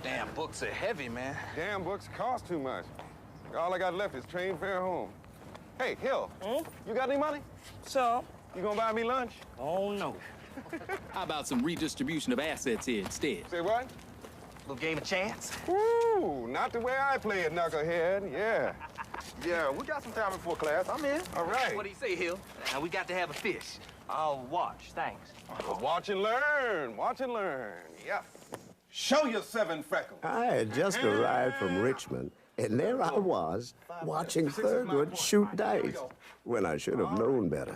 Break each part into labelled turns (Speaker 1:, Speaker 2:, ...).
Speaker 1: Damn books are heavy, man.
Speaker 2: Damn books cost too much. All I got left is train fare home. Hey, Hill, you got any money?
Speaker 3: So?
Speaker 2: You gonna buy me lunch?
Speaker 3: Oh, no.
Speaker 4: How about some redistribution of assets here instead?
Speaker 2: Say what?
Speaker 3: Little game of chance?
Speaker 2: Ooh, not the way I play it, knucklehead. Yeah.
Speaker 1: Yeah, we got some time before class. I'm in.
Speaker 2: All right.
Speaker 3: What do you say, Hill? We got to have a fish. I'll watch, thanks.
Speaker 2: Watch and learn. Watch and learn. Yeah. Show your 7 freckles.
Speaker 5: I had just arrived from Richmond, and there I was, watching Thurgood shoot dice, when I should have known better.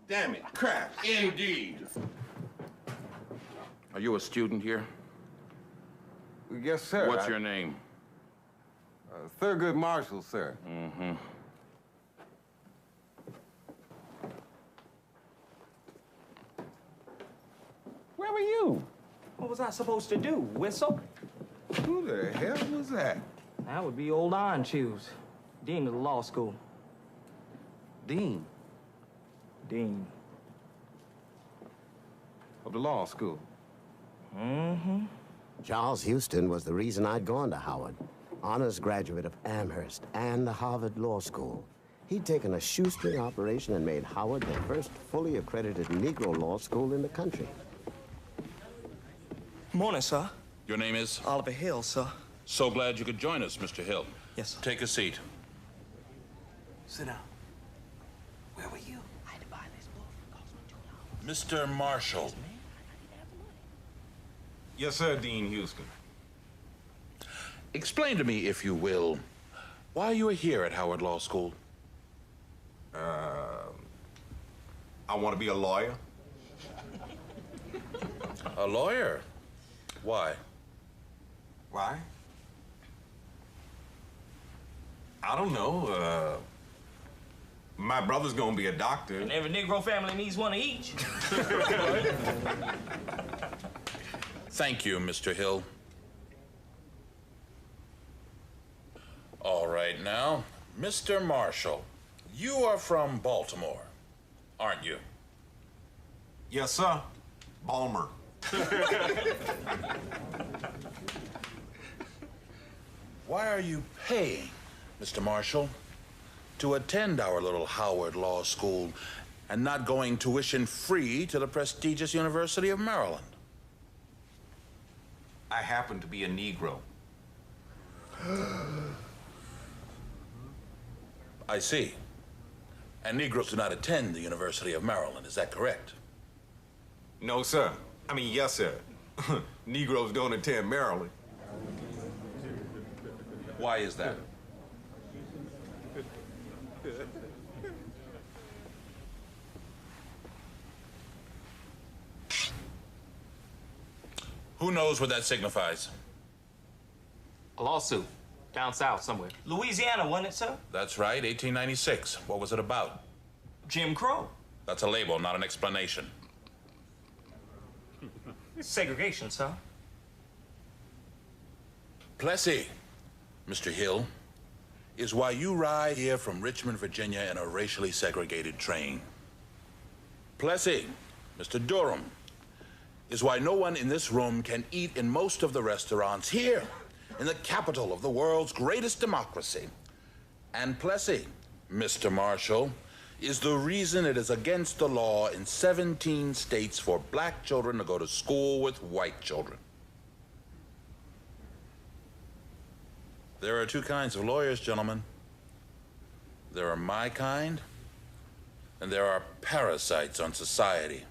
Speaker 2: Damn it, crap.
Speaker 6: Indeed. Are you a student here?
Speaker 2: Yes, sir.
Speaker 6: What's your name?
Speaker 2: Thurgood Marshall, sir.
Speaker 6: Mm-hmm.
Speaker 2: Where were you?
Speaker 3: What was I supposed to do? Whistle?
Speaker 2: Who the hell was that?
Speaker 3: That would be old Iron Shoes, dean of the law school.
Speaker 2: Dean
Speaker 3: Dean.
Speaker 2: of the law school.
Speaker 3: Mm-hmm.
Speaker 5: Charles Houston was the reason I'd gone to Howard. Honors graduate of Amherst and the Harvard Law School. He'd taken a shoestring operation and made Howard the first fully accredited Negro law school in the country.
Speaker 3: Morning, sir.
Speaker 6: Your name is?
Speaker 3: Oliver Hill, sir.
Speaker 6: So glad you could join us, Mr. Hill.
Speaker 3: Yes, sir.
Speaker 6: Take a seat.
Speaker 3: Sit down. Where were you? I had to buy this book. It cost me $2.
Speaker 6: Mr. Marshall.
Speaker 2: Yes, sir, Dean Houston.
Speaker 6: Explain to me, if you will, why you are here at Howard Law School.
Speaker 2: I want to be a lawyer.
Speaker 6: A lawyer? Why?
Speaker 2: Why? I don't know. My brother's gonna be a doctor.
Speaker 3: And every Negro family needs one of each.
Speaker 6: Thank you, Mr. Hill. All right now, Mr. Marshall, you are from Baltimore, aren't you?
Speaker 2: Yes, sir. Balmer.
Speaker 6: Why are you paying, Mr. Marshall, to attend our little Howard Law School and not going tuition free to the prestigious University of Maryland?
Speaker 2: I happen to be a Negro.
Speaker 6: I see. And Negroes do not attend the University of Maryland, is that correct?
Speaker 2: No, sir. I mean, yes, sir. Negroes don't attend Maryland.
Speaker 6: Why is that? Who knows what that signifies?
Speaker 4: A lawsuit. Down south somewhere.
Speaker 3: Louisiana, wasn't it, sir?
Speaker 6: That's right, 1896. What was it about?
Speaker 3: Jim Crow.
Speaker 6: That's a label, not an explanation.
Speaker 3: Segregation, sir.
Speaker 6: Plessy, Mr. Hill, is why you ride here from Richmond, Virginia in a racially segregated train. Plessy, Mr. Durham, is why no one in this room can eat in most of the restaurants here in the capital of the world's greatest democracy. And Plessy, Mr. Marshall, is the reason it is against the law in 17 states for black children to go to school with white children. There are 2 kinds of lawyers, gentlemen. There are my kind, and there are parasites on society.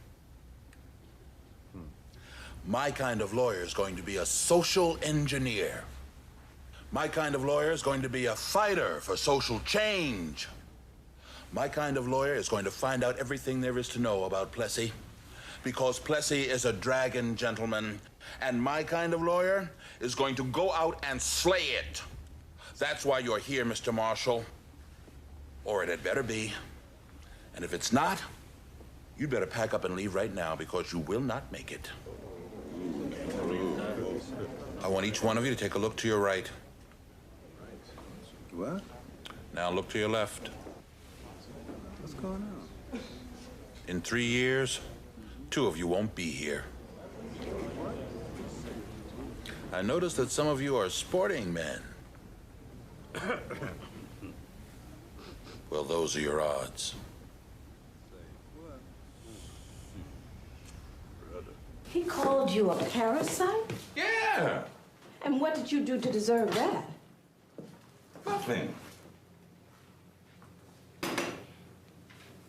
Speaker 6: My kind of lawyer is going to be a social engineer. My kind of lawyer is going to be a fighter for social change. My kind of lawyer is going to find out everything there is to know about Plessy, because Plessy is a dragon gentleman, and my kind of lawyer is going to go out and slay it. That's why you're here, Mr. Marshall. Or it had better be. And if it's not, you'd better pack up and leave right now, because you will not make it. I want each one of you to take a look to your right.
Speaker 2: What?
Speaker 6: Now look to your left.
Speaker 2: What's going on?
Speaker 6: In 3 years, 2 of you won't be here. I notice that some of you are sporting men. Well, those are your odds.
Speaker 7: He called you a parasite?
Speaker 3: Yeah.
Speaker 7: And what did you do to deserve that?
Speaker 3: Nothing.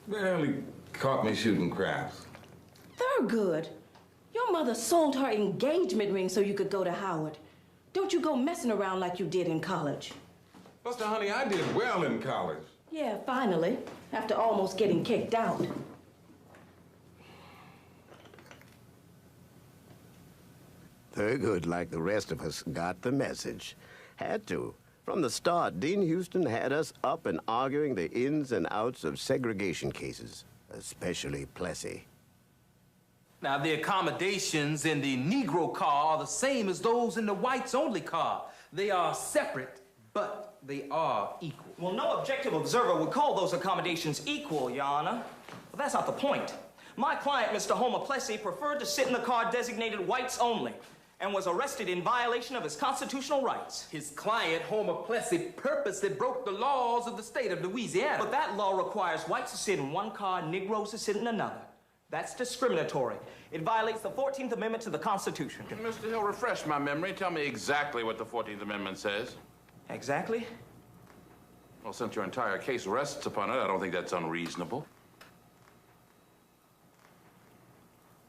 Speaker 3: Barely caught me shooting craps.
Speaker 7: Thurgood, your mother sold her engagement ring so you could go to Howard. Don't you go messing around like you did in college.
Speaker 3: Buster, honey, I did well in college.
Speaker 7: Yeah, finally, after almost getting kicked out.
Speaker 5: Thurgood, like the rest of us, got the message. Had to. From the start, Dean Houston had us up and arguing the ins and outs of segregation cases, especially Plessy.
Speaker 8: Now, the accommodations in the Negro car are the same as those in the whites-only car. They are separate, but they are equal.
Speaker 9: Well, no objective observer would call those accommodations equal, Your Honor. But that's not the point. My client, Mr. Homer Plessy, preferred to sit in the car designated whites only and was arrested in violation of his constitutional rights.
Speaker 8: His client, Homer Plessy, purposely broke the laws of the state of Louisiana.
Speaker 9: But that law requires whites to sit in one car, Negroes to sit in another. That's discriminatory. It violates the 14th Amendment to the Constitution.
Speaker 6: Mr. Hill, refresh my memory. Tell me exactly what the 14th Amendment says.
Speaker 9: Exactly?
Speaker 6: Well, since your entire case rests upon it, I don't think that's unreasonable.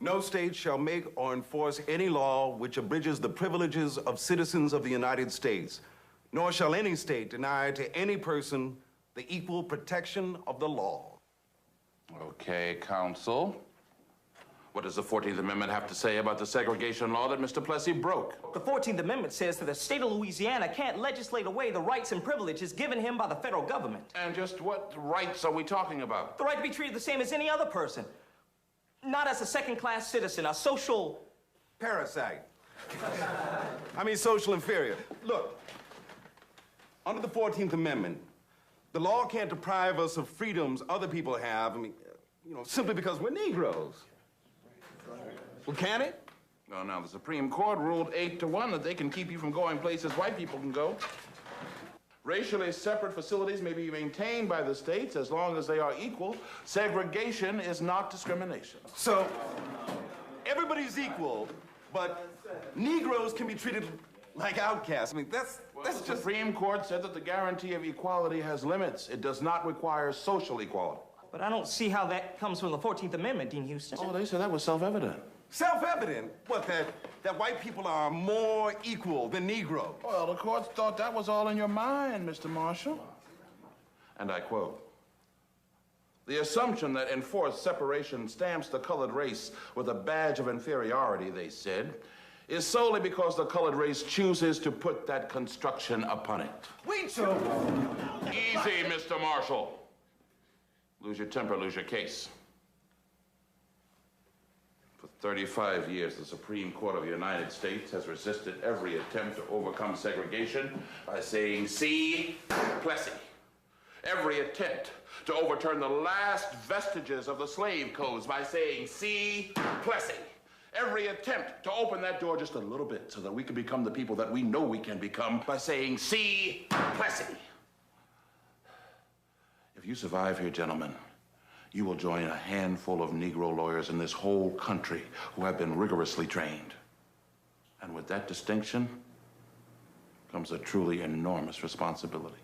Speaker 2: No state shall make or enforce any law which abridges the privileges of citizens of the United States, nor shall any state deny to any person the equal protection of the law.
Speaker 6: Okay, counsel. What does the 14th Amendment have to say about the segregation law that Mr. Plessy broke?
Speaker 9: The 14th Amendment says that the state of Louisiana can't legislate away the rights and privileges given him by the federal government.
Speaker 6: And just what rights are we talking about?
Speaker 9: The right to be treated the same as any other person. Not as a second-class citizen, a social...
Speaker 2: Parasite. I mean social inferior. Look, under the 14th Amendment, the law can't deprive us of freedoms other people have, simply because we're Negroes. Well, can it?
Speaker 6: No, now, the Supreme Court ruled 8-1 that they can keep you from going places white people can go. Racially separate facilities may be maintained by the states as long as they are equal. Segregation is not discrimination.
Speaker 2: So, everybody's equal, but Negroes can be treated like outcasts. That's
Speaker 6: just... The Supreme Court said that the guarantee of equality has limits. It does not require social equality.
Speaker 9: But I don't see how that comes from the 14th Amendment, Dean Houston.
Speaker 6: Oh, they said that was self-evident.
Speaker 2: Self-evident? What, that white people are more equal than Negroes?
Speaker 6: Well, the courts thought that was all in your mind, Mr. Marshall. And I quote, "The assumption that enforced separation stamps the colored race with a badge of inferiority," they said, "is solely because the colored race chooses to put that construction upon it."
Speaker 2: Wait, so...
Speaker 6: Easy, Mr. Marshall. Lose your temper, lose your case. For 35 years, the Supreme Court of the United States has resisted every attempt to overcome segregation by saying, "See, Plessy." Every attempt to overturn the last vestiges of the slave codes by saying, "See, Plessy." Every attempt to open that door just a little bit so that we can become the people that we know we can become by saying, "See, Plessy." If you survive here, gentlemen, you will join a handful of Negro lawyers in this whole country who have been rigorously trained. And with that distinction comes a truly enormous responsibility.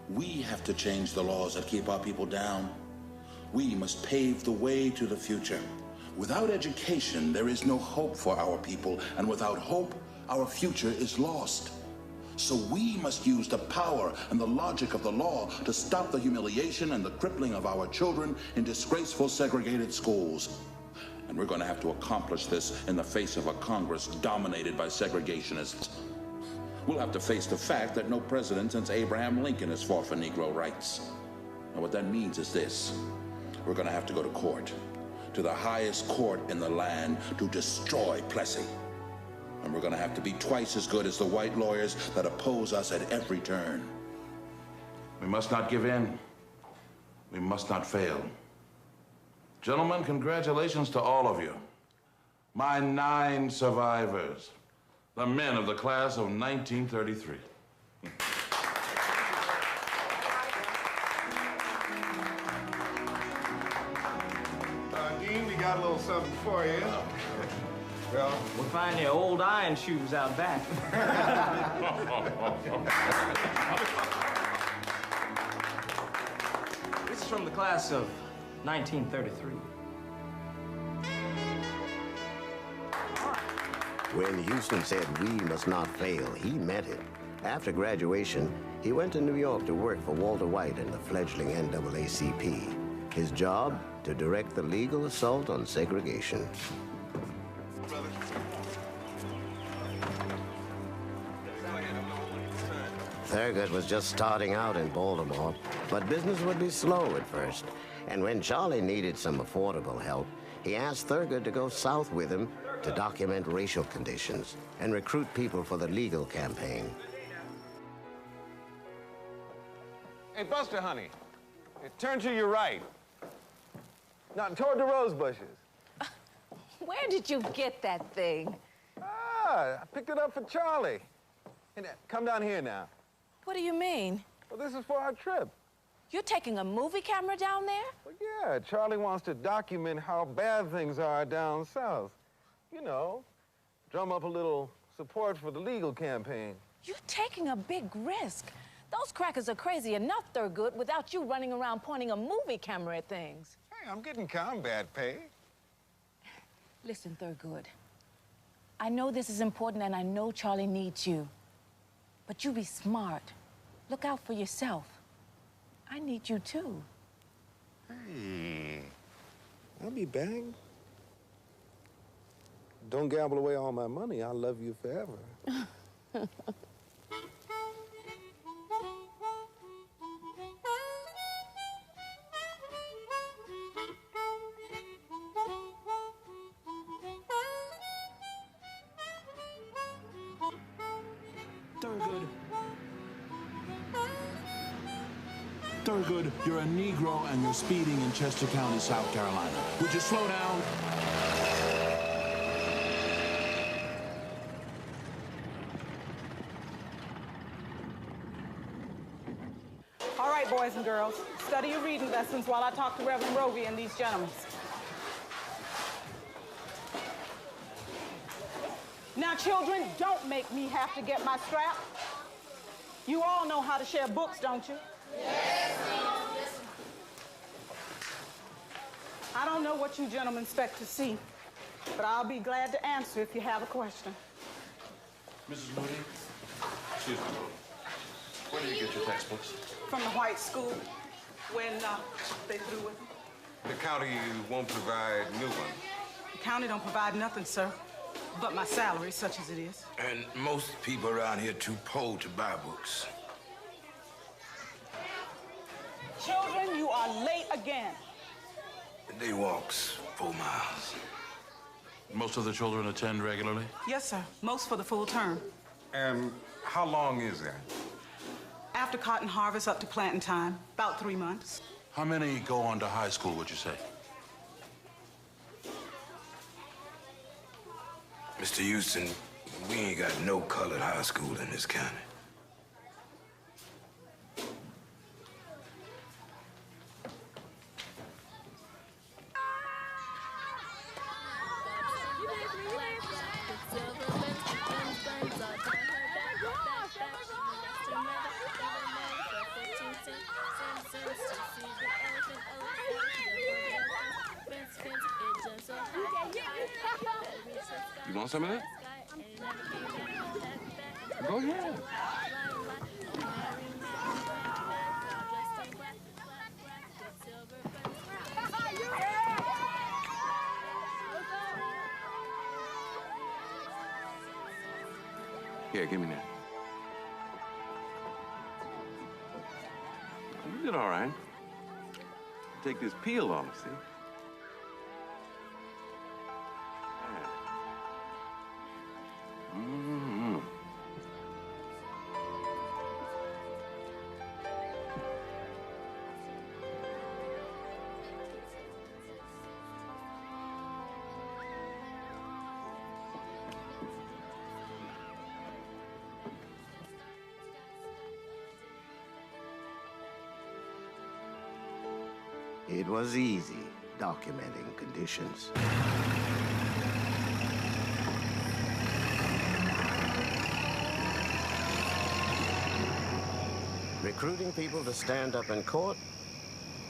Speaker 6: We have to change the laws that keep our people down. We must pave the way to the future. Without education, there is no hope for our people, and without hope, our future is lost. So we must use the power and the logic of the law to stop the humiliation and the crippling of our children in disgraceful segregated schools. And we're going to have to accomplish this in the face of a Congress dominated by segregationists. We'll have to face the fact that no president since Abraham Lincoln has fought for Negro rights. And what that means is this: we're going to have to go to court, to the highest court in the land, to destroy Plessy. And we're going to have to be twice as good as the white lawyers that oppose us at every turn. We must not give in. We must not fail. Gentlemen, congratulations to all of you. My 9 survivors. the men of the class of 1933.
Speaker 2: Dean, we got a little something for you. Well,
Speaker 9: We'll find your old iron shoes out back. This is from the class of 1933.
Speaker 5: When Houston said we must not fail, he meant it. After graduation, he went to New York to work for Walter White and the fledgling NAACP. His job, to direct the legal assault on segregation. Thurgood was just starting out in Baltimore, but business would be slow at first. And when Charlie needed some affordable help, he asked Thurgood to go south with him to document racial conditions and recruit people for the legal campaign.
Speaker 10: Hey, Buster, honey, turn to your right. Not toward the rose bushes.
Speaker 11: Where did you get that thing?
Speaker 10: Ah, I picked it up for Charlie. Hey, now, come down here now.
Speaker 11: What do you mean?
Speaker 10: Well, this is for our trip.
Speaker 11: You're taking a movie camera down there?
Speaker 10: Well, yeah, Charlie wants to document how bad things are down south. You know, drum up a little support for the legal campaign.
Speaker 11: You're taking a big risk. Those crackers are crazy enough, Thurgood, without you running around pointing a movie camera at things.
Speaker 10: Hey, I'm getting combat pay.
Speaker 11: Listen, Thurgood, I know this is important and I know Charlie needs you. But you be smart. Look out for yourself. I need you too.
Speaker 10: Hey, I'll be back. Don't gamble away all my money. I'll love you forever.
Speaker 12: Thurgood, you're a Negro and you're speeding in Chester County, South Carolina. Would you slow down?
Speaker 13: All right, boys and girls, study your reading lessons while I talk to Reverend Roby and these gentlemen. Now, children, don't make me have to get my strap. You all know how to share books, don't you? Yes, ma'am. I don't know what you gentlemen expect to see, but I'll be glad to answer if you have a question.
Speaker 6: Mrs. Moody, excuse me. Where do you get your textbooks?
Speaker 13: From the white school, when they threw with them.
Speaker 2: the county won't provide new ones.
Speaker 13: The county don't provide nothing, sir, but my salary, such as it is.
Speaker 3: And most people around here too poor to buy books.
Speaker 13: Children, you are late again.
Speaker 3: The day walks 4 miles.
Speaker 6: Most of the children attend regularly?
Speaker 13: Yes, sir. Most for the full term.
Speaker 2: And how long is that?
Speaker 13: After cotton harvest up to planting time, about 3 months.
Speaker 6: How many go on to high school, would you say?
Speaker 3: Mr. Houston, we ain't got no colored high school in this county.
Speaker 2: You want some of that? Go ahead. Here, give me that. You did all right. Take this peel off, see? Mm-hmm.
Speaker 5: It was easy documenting conditions. Recruiting people to stand up in court,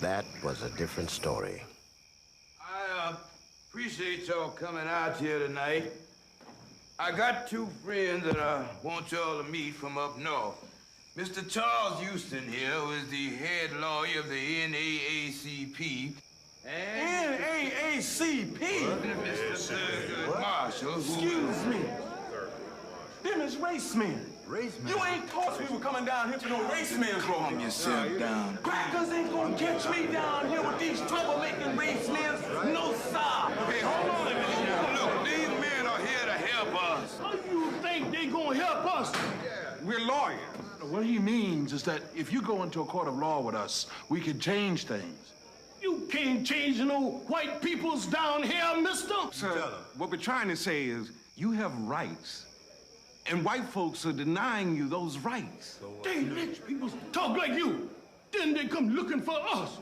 Speaker 5: that was a different story.
Speaker 14: I appreciate y'all coming out here tonight. I got two friends that I want y'all to meet from up north. Mr. Charles Houston here, who is the head lawyer of the NAACP. And
Speaker 2: NAACP?
Speaker 14: Mr. Thurgood Marshall.
Speaker 2: Excuse me. Them is race men.
Speaker 14: Race men?
Speaker 2: You ain't told us we were coming down here for no race men's program.
Speaker 14: Calm yourself down.
Speaker 2: Crackers ain't gonna catch me down here with these troublemaking race men. No, sir.
Speaker 14: Hey, hold on a minute. Look, these men are here to help us.
Speaker 12: How you think they gonna help us?
Speaker 2: We're lawyers.
Speaker 12: What he means is that if you go into a court of law with us, we can change things. You can't change no white peoples down here, mister.
Speaker 2: Sir, what we're trying to say is you have rights, and white folks are denying you those rights.
Speaker 12: They rich people talk like you. Then they come looking for us,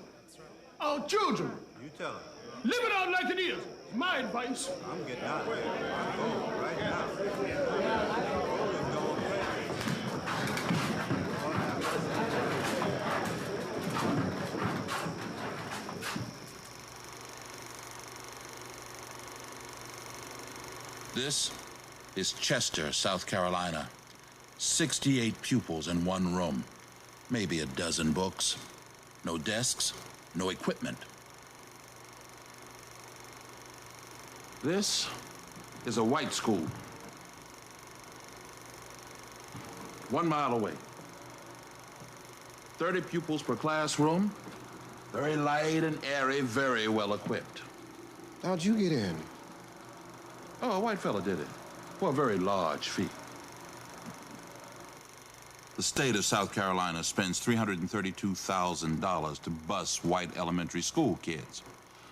Speaker 12: our children.
Speaker 15: You tell them.
Speaker 12: Live it out like it is. My advice.
Speaker 15: I'm getting out of here. I'm going right now.
Speaker 6: This is Chester, South Carolina. 68 pupils in one room. Maybe a dozen books. No desks, no equipment.
Speaker 12: This is a white school. 1 mile away. 30 pupils per classroom.
Speaker 6: Very light and airy, very well equipped.
Speaker 15: How'd you get in?
Speaker 12: Oh, a white fella did it. For a very large fee.
Speaker 6: The state of South Carolina spends $332,000 to bus white elementary school kids.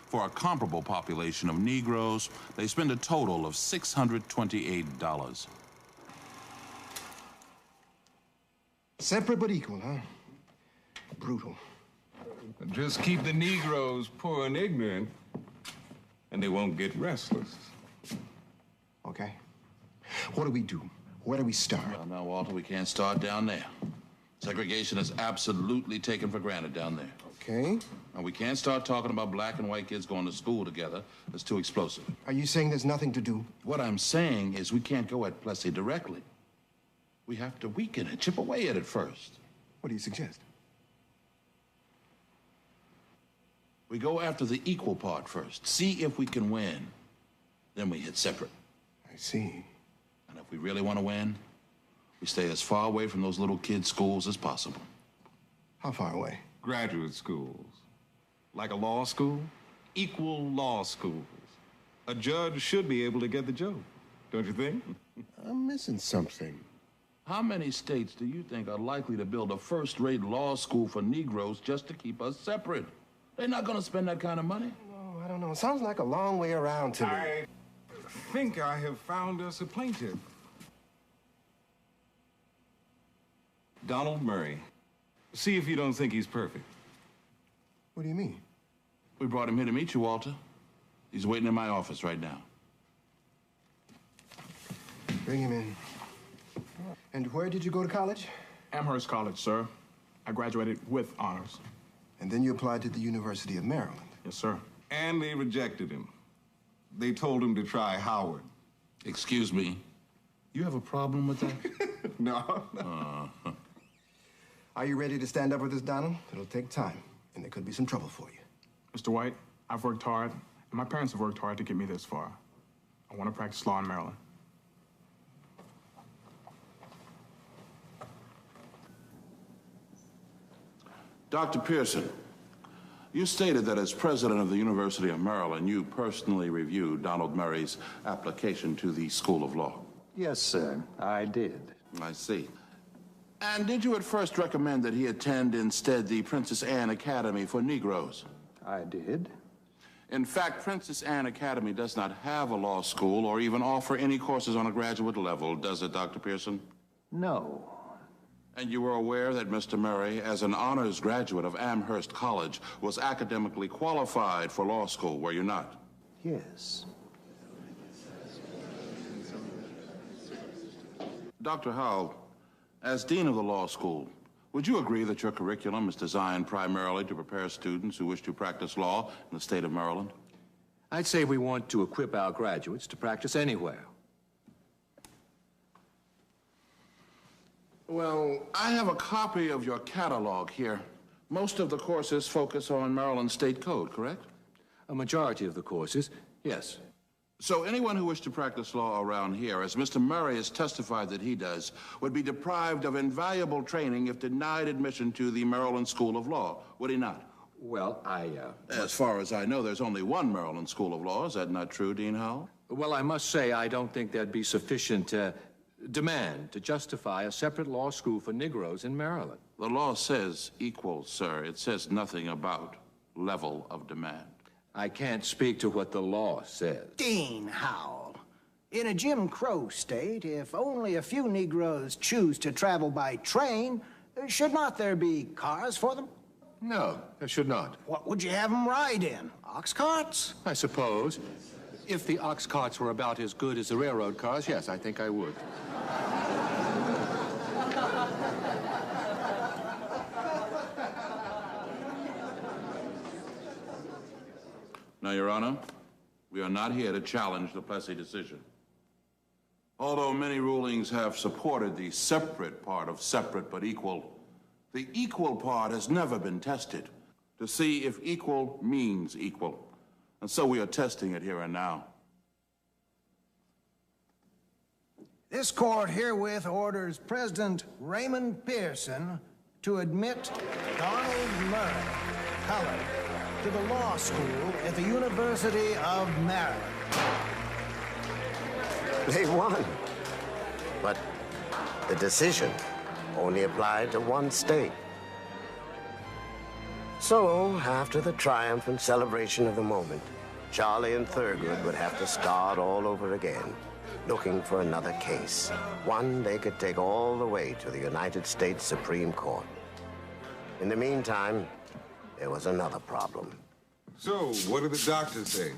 Speaker 6: For a comparable population of Negroes, they spend a total of $628.
Speaker 15: Separate but equal, huh? Brutal.
Speaker 10: Just keep the Negroes poor and ignorant, and they won't get restless.
Speaker 15: Okay. What do we do? Where do we start?
Speaker 6: Well, now, Walter, we can't start down there. Segregation is absolutely taken for granted down there.
Speaker 15: Okay.
Speaker 6: And we can't start talking about black and white kids going to school together. That's too explosive.
Speaker 15: Are you saying there's nothing to do?
Speaker 6: What I'm saying is we can't go at Plessy directly. We have to weaken it, chip away at it first.
Speaker 15: What do you suggest?
Speaker 6: We go after the equal part first. See if we can win. Then we hit separate.
Speaker 15: I see.
Speaker 6: And if we really want to win, we stay as far away from those little kids' schools as possible.
Speaker 15: How far away?
Speaker 10: Graduate schools. Like a law school? Equal law schools. A judge should be able to get the joke, don't you think?
Speaker 15: I'm missing something.
Speaker 6: How many states do you think are likely to build a first-rate law school for Negroes just to keep us separate? They're not going to spend that kind of money.
Speaker 15: Oh, I don't know. It sounds like a long way around to me.
Speaker 10: I think I have found us a plaintiff. Donald Murray. See if you don't think he's perfect.
Speaker 15: What do you mean?
Speaker 6: We brought him here to meet you, Walter. He's waiting in my office right now.
Speaker 15: Bring him in. And where did you go to college?
Speaker 16: Amherst College, sir. I graduated with honors.
Speaker 15: And then you applied to the University of Maryland?
Speaker 16: Yes, sir.
Speaker 10: And they rejected him. They told him to try Howard.
Speaker 6: Excuse me. You have a problem with that?
Speaker 15: No. Are you ready to stand up with us, Donald? It'll take time, and there could be some trouble for you.
Speaker 16: Mr. White, I've worked hard, and my parents have worked hard to get me this far. I want to practice law in Maryland.
Speaker 6: Dr. Pearson, you stated that as president of the University of Maryland, you personally reviewed Donald Murray's application to the School of Law.
Speaker 17: Yes, sir, I did.
Speaker 6: I see. And did you at first recommend that he attend instead the Princess Anne Academy for Negroes?
Speaker 17: I did.
Speaker 6: In fact, Princess Anne Academy does not have a law school or even offer any courses on a graduate level, does it, Dr. Pearson?
Speaker 17: No.
Speaker 6: And you were aware that Mr. Murray, as an honors graduate of Amherst College, was academically qualified for law school, were you not?
Speaker 17: Yes.
Speaker 6: Dr. Howell, as dean of the law school, would you agree that your curriculum is designed primarily to prepare students who wish to practice law in the state of Maryland?
Speaker 17: I'd say we want to equip our graduates to practice anywhere.
Speaker 6: Well, I have a copy of your catalog here. Most of the courses focus on Maryland State Code, correct?
Speaker 17: A majority of the courses, yes.
Speaker 6: So anyone who wished to practice law around here, as Mr. Murray has testified that he does, would be deprived of invaluable training if denied admission to the Maryland School of Law, would he not?
Speaker 17: Well,
Speaker 6: As far as I know, there's only one Maryland School of Law. Is that not true, Dean Howell?
Speaker 17: Well, I must say I don't think there'd be sufficient demand to justify a separate law school for Negroes in Maryland.
Speaker 6: The law says equal, sir. It says nothing about level of demand.
Speaker 17: I can't speak to what the law says.
Speaker 18: Dean Howell, in a Jim Crow state, if only a few Negroes choose to travel by train, should not there be cars for them?
Speaker 17: No, there should not.
Speaker 18: What would you have them ride in? Ox carts?
Speaker 17: I suppose. If the ox carts were about as good as the railroad cars, yes, I think I would.
Speaker 6: Now, Your Honor, we are not here to challenge the Plessy decision. Although many rulings have supported the separate part of separate but equal, the equal part has never been tested to see if equal means equal. And so we are testing it here and now.
Speaker 18: This court herewith orders President Raymond Pearson to admit Donald Murray, colored, to the law school at the University of Maryland.
Speaker 5: They won. But the decision only applied to one state. So, after the triumph and celebration of the moment, Charlie and Thurgood would have to start all over again, looking for another case, one they could take all the way to the United States Supreme Court. In the meantime, there was another problem.
Speaker 10: So, what did the doctor say?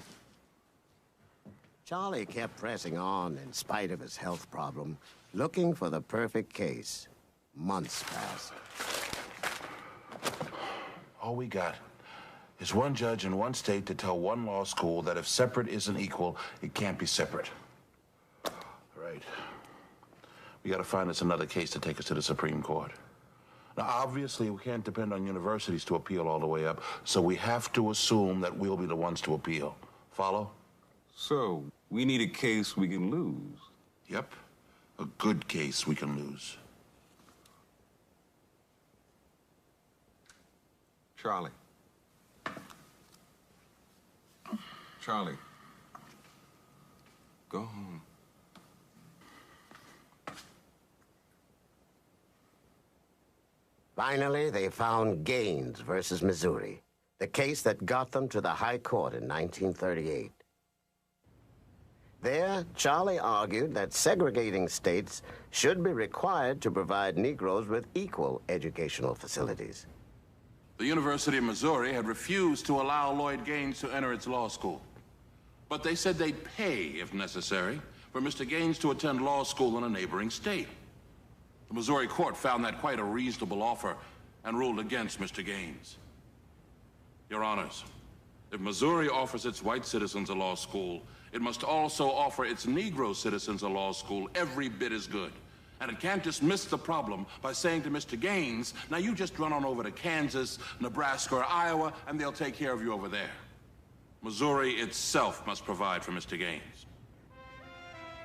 Speaker 5: Charlie kept pressing on in spite of his health problem, looking for the perfect case. Months passed.
Speaker 6: All we got is one judge in one state to tell one law school that if separate isn't equal, it can't be separate. Right. We gotta find us another case to take us to the Supreme Court. Now, obviously, we can't depend on universities to appeal all the way up, so we have to assume that we'll be the ones to appeal. Follow?
Speaker 10: So, we need a case we can lose.
Speaker 6: Yep. A good case we can lose.
Speaker 10: Charlie. Charlie. Go home.
Speaker 5: Finally, they found Gaines versus Missouri, the case that got them to the High Court in 1938. There, Charlie argued that segregating states should be required to provide Negroes with equal educational facilities.
Speaker 6: The University of Missouri had refused to allow Lloyd Gaines to enter its law school. But they said they'd pay, if necessary, for Mr. Gaines to attend law school in a neighboring state. The Missouri court found that quite a reasonable offer and ruled against Mr. Gaines. Your Honors, if Missouri offers its white citizens a law school, it must also offer its Negro citizens a law school every bit as good. And it can't dismiss the problem by saying to Mr. Gaines, now you just run on over to Kansas, Nebraska, or Iowa, and they'll take care of you over there. Missouri itself must provide for Mr. Gaines.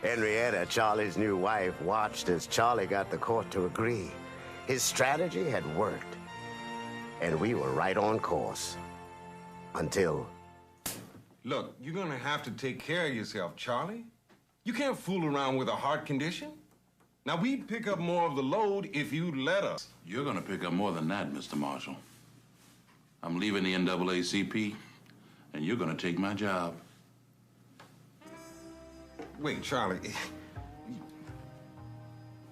Speaker 5: Henrietta, Charlie's new wife, watched as Charlie got the court to agree. His strategy had worked, and we were right on course. Until...
Speaker 10: Look, you're gonna have to take care of yourself, Charlie. You can't fool around with a heart condition. Now, we'd pick up more of the load if you'd let us.
Speaker 6: You're gonna pick up more than that, Mr. Marshall. I'm leaving the NAACP, and you're gonna take my job.
Speaker 10: Wait, Charlie.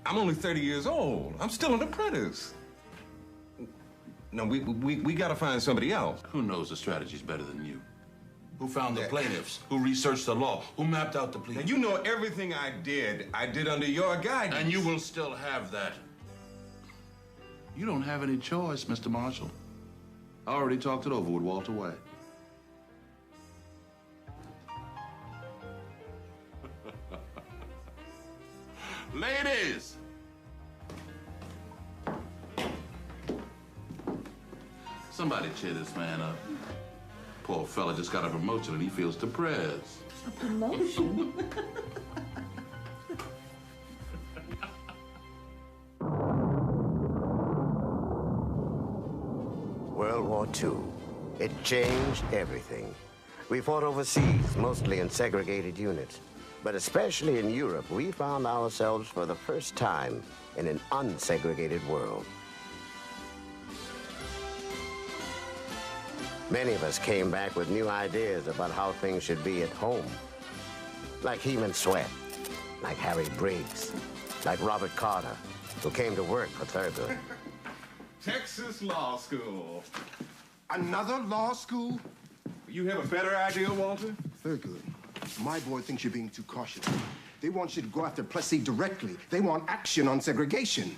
Speaker 10: I'm only 30 years old. I'm still an apprentice. No, we gotta find somebody else.
Speaker 6: Who knows the strategies better than you? Who found the plaintiffs? Who researched the law? Who mapped out the plea?
Speaker 10: Now, you know everything I did under your guidance.
Speaker 6: And you will still have that. You don't have any choice, Mr. Marshall. I already talked it over with Walter White. Ladies! Somebody cheer this man up. Poor fella just got a promotion and he feels depressed.
Speaker 7: A promotion?
Speaker 5: World War II. It changed everything. We fought overseas, mostly in segregated units. But especially in Europe, we found ourselves for the first time in an unsegregated world. Many of us came back with new ideas about how things should be at home. Like Heman Sweat, like Harry Briggs, like Robert Carter, who came to work for Thurgood.
Speaker 10: Texas Law School.
Speaker 15: Another law school?
Speaker 10: You have a better idea, Walter?
Speaker 15: Thurgood, my boy thinks you're being too cautious. They want you to go after Plessy directly. They want action on segregation.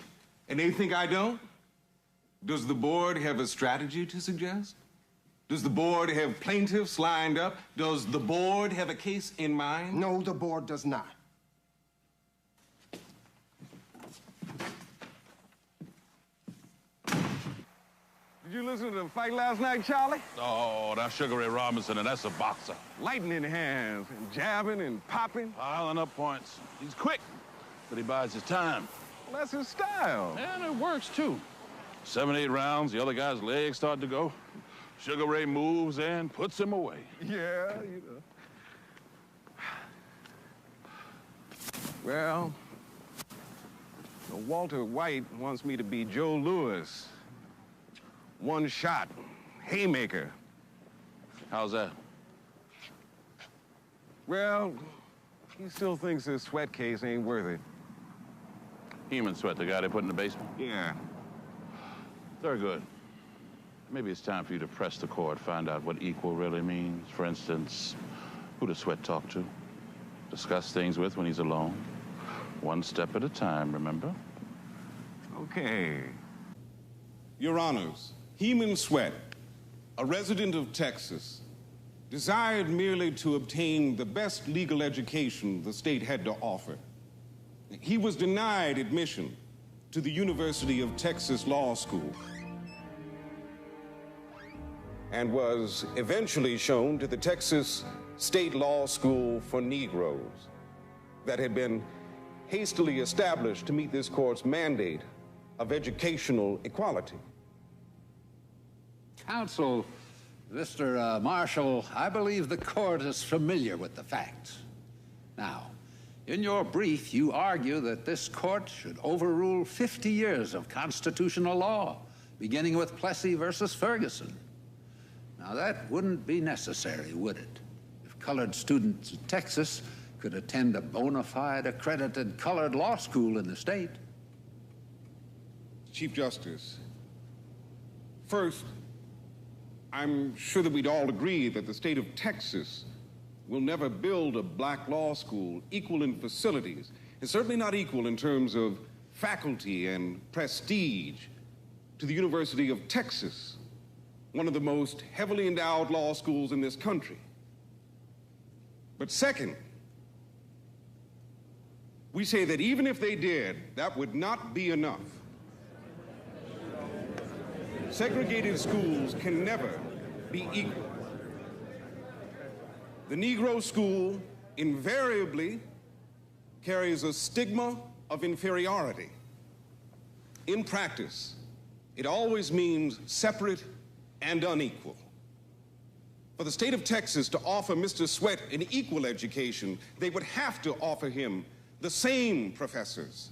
Speaker 10: And they think I don't? Does the board have a strategy to suggest? Does the board have plaintiffs lined up? Does the board have a case in mind?
Speaker 15: No, the board does not.
Speaker 10: Did you listen to the fight last night, Charlie?
Speaker 6: Oh, that's Sugar Ray Robinson, and that's a boxer.
Speaker 10: Lightning hands, and jabbing and popping.
Speaker 6: Piling up points. He's quick, but he buys his time.
Speaker 10: Well, that's his style.
Speaker 6: And it works, too. 7, 8 rounds, the other guy's legs start to go. Sugar Ray moves and puts him away.
Speaker 10: Yeah, you know. Well, Walter White wants me to be Joe Louis. One shot, haymaker.
Speaker 6: How's that?
Speaker 10: Well, he still thinks his Sweat case ain't worth it.
Speaker 6: Heman Sweat, the guy they put in the basement?
Speaker 10: Yeah.
Speaker 6: Thurgood. Maybe it's time for you to press the court, find out what equal really means. For instance, who does Sweat talk to? Discuss things with when he's alone. One step at a time, remember?
Speaker 10: Okay. Your Honors, Heman Sweat, a resident of Texas, desired merely to obtain the best legal education the state had to offer. He was denied admission to the University of Texas Law School and was eventually shown to the Texas State Law School for Negroes that had been hastily established to meet this court's mandate of educational equality.
Speaker 19: Counsel, Mr. Marshall, I believe the court is familiar with the facts. Now, in your brief, you argue that this court should overrule 50 years of constitutional law, beginning with Plessy versus Ferguson. Now, that wouldn't be necessary, would it? If colored students in Texas could attend a bona fide, accredited colored law school in the state.
Speaker 10: Chief Justice, first, I'm sure that we'd all agree that the state of Texas will never build a black law school equal in facilities, and certainly not equal in terms of faculty and prestige to the University of Texas, one of the most heavily endowed law schools in this country. But second, we say that even if they did, that would not be enough. Segregated schools can never be equal. The Negro school invariably carries a stigma of inferiority. In practice, it always means separate and unequal. For the state of Texas to offer Mr. Sweat an equal education, they would have to offer him the same professors,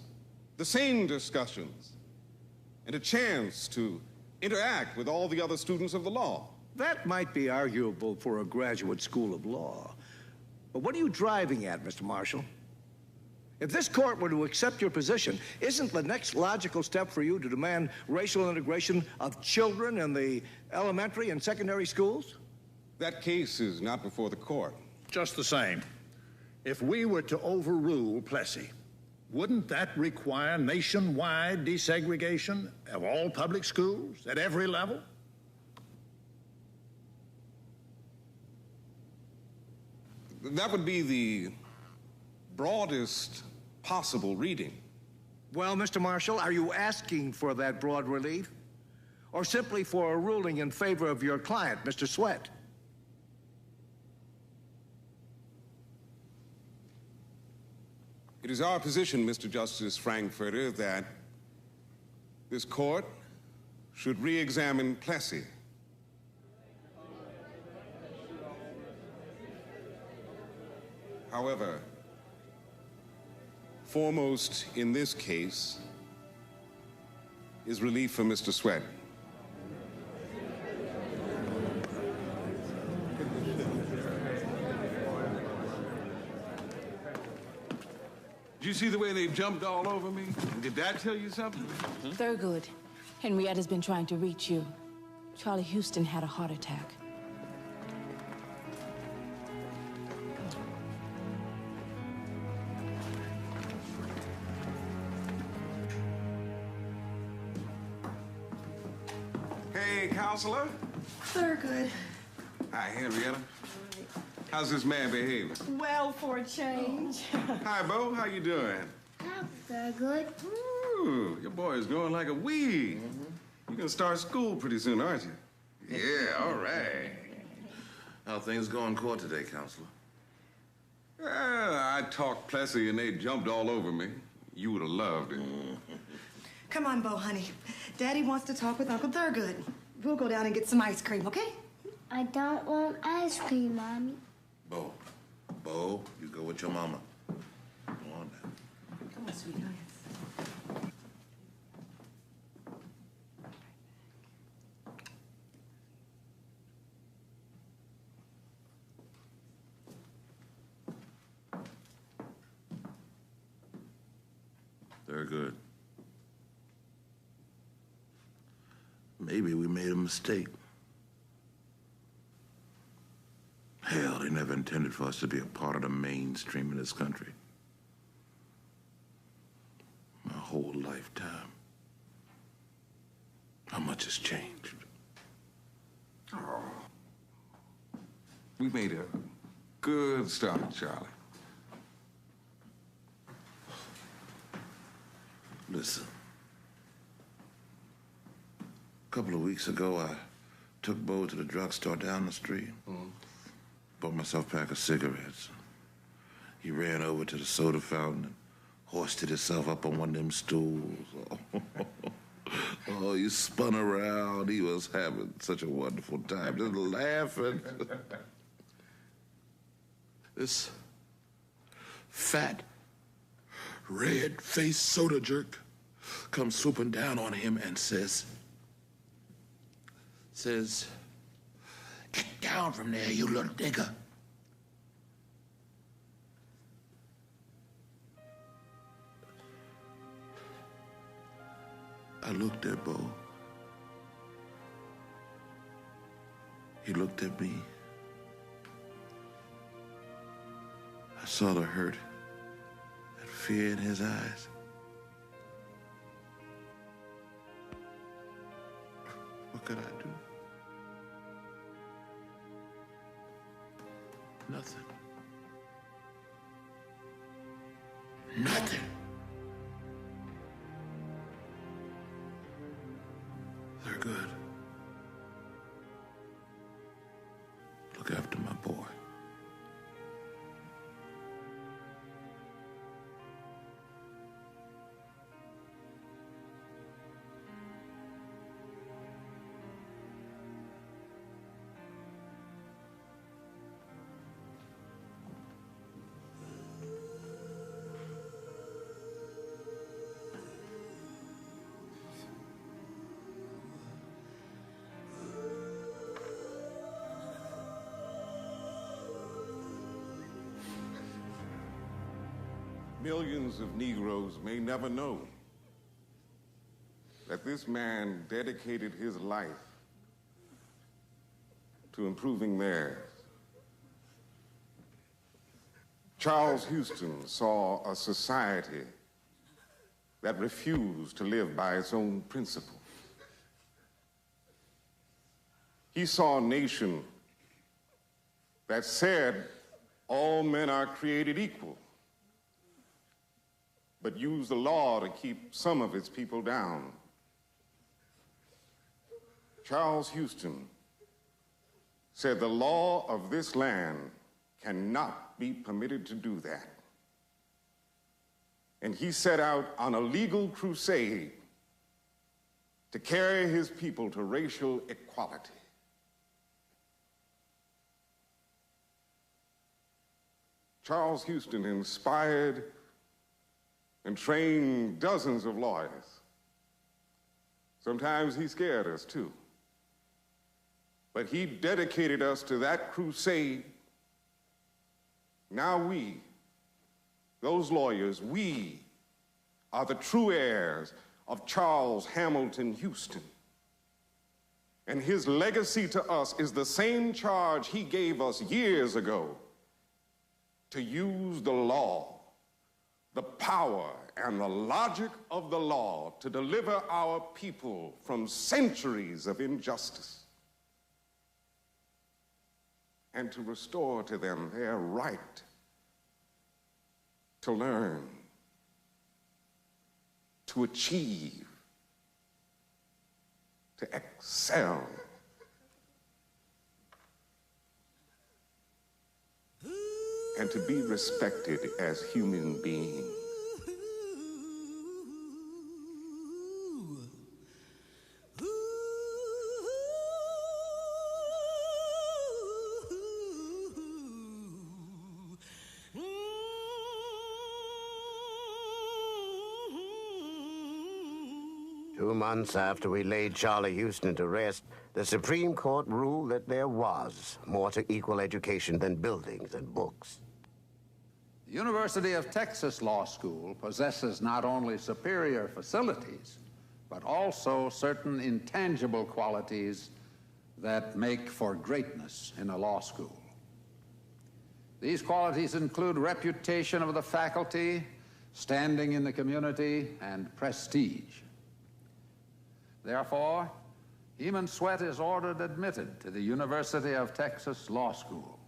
Speaker 10: the same discussions, and a chance to interact with all the other students of the law.
Speaker 20: That might be arguable for a graduate school of law. But what are you driving at, Mr. Marshall? If this court were to accept your position, isn't the next logical step for you to demand racial integration of children in the elementary and secondary schools?
Speaker 10: That case is not before the court.
Speaker 21: Just the same, if we were to overrule Plessy, wouldn't that require nationwide desegregation of all public schools at every level?
Speaker 10: That would be the broadest possible reading.
Speaker 20: Well, Mr. Marshall, are you asking for that broad relief? Or simply for a ruling in favor of your client, Mr. Sweat?
Speaker 10: It is our position, Mr. Justice Frankfurter, that this court should re-examine Plessy. However, foremost in this case is relief for Mr. Sweat.
Speaker 2: Did you see the way they jumped all over me? Did that tell you something?
Speaker 11: Thurgood, Henrietta's been trying to reach you. Charlie Houston had a heart attack.
Speaker 10: Hey, counselor.
Speaker 22: Thurgood.
Speaker 10: Hi, Henrietta. How's this man behaving?
Speaker 22: Well, for a change.
Speaker 10: Hi, Bo. How you doing?
Speaker 22: Thurgood.
Speaker 10: Ooh, your boy is growing like a weed. You're gonna start school pretty soon, aren't you?
Speaker 6: Yeah, all right. How things go in court today, counselor?
Speaker 10: I talked Plessy and they jumped all over me. You would have loved it.
Speaker 22: Come on, Bo, honey. Daddy wants to talk with Uncle Thurgood. We'll go down and get some ice cream, okay?
Speaker 23: I don't want ice cream, Mommy.
Speaker 6: Bo, you go with your mama. Go on now.
Speaker 22: Come on, sweetheart.
Speaker 6: Very good. Maybe we made a mistake. Hell, they never intended for us to be a part of the mainstream in this country. My whole lifetime. How much has changed?
Speaker 10: Oh. We made a good start, Charlie.
Speaker 6: Listen. A couple of weeks ago, I took Bo to the drugstore down the street. Bought myself a pack of cigarettes. He ran over to the soda fountain and hoisted himself up on one of them stools. Oh, he spun around. He was having such a wonderful time, just laughing. This fat, red-faced soda jerk comes swooping down on him and says, "Get down from there, you little nigger." I looked at Bo. He looked at me. I saw the hurt and fear in his eyes. What could I do? Nothing. Nothing. They're good. Look after my boy.
Speaker 10: Millions of Negroes may never know that this man dedicated his life to improving theirs. Charles Houston saw a society that refused to live by its own principles. He saw a nation that said all men are created equal, but used the law to keep some of its people down. Charles Houston said the law of this land cannot be permitted to do that. And he set out on a legal crusade to carry his people to racial equality. Charles Houston inspired and trained dozens of lawyers. Sometimes he scared us too. But he dedicated us to that crusade. Now we, those lawyers, we are the true heirs of Charles Hamilton Houston. And his legacy to us is the same charge he gave us years ago: to use the law, the power and the logic of the law to deliver our people from centuries of injustice and to restore to them their right to learn, to achieve, to excel. And to be respected as human beings.
Speaker 5: Two months after we laid Charlie Houston to rest, the Supreme Court ruled that there was more to equal education than buildings and books.
Speaker 19: The University of Texas Law School possesses not only superior facilities, but also certain intangible qualities that make for greatness in a law school. These qualities include reputation of the faculty, standing in the community, and prestige. Therefore, Heman Sweat is ordered admitted to the University of Texas Law School.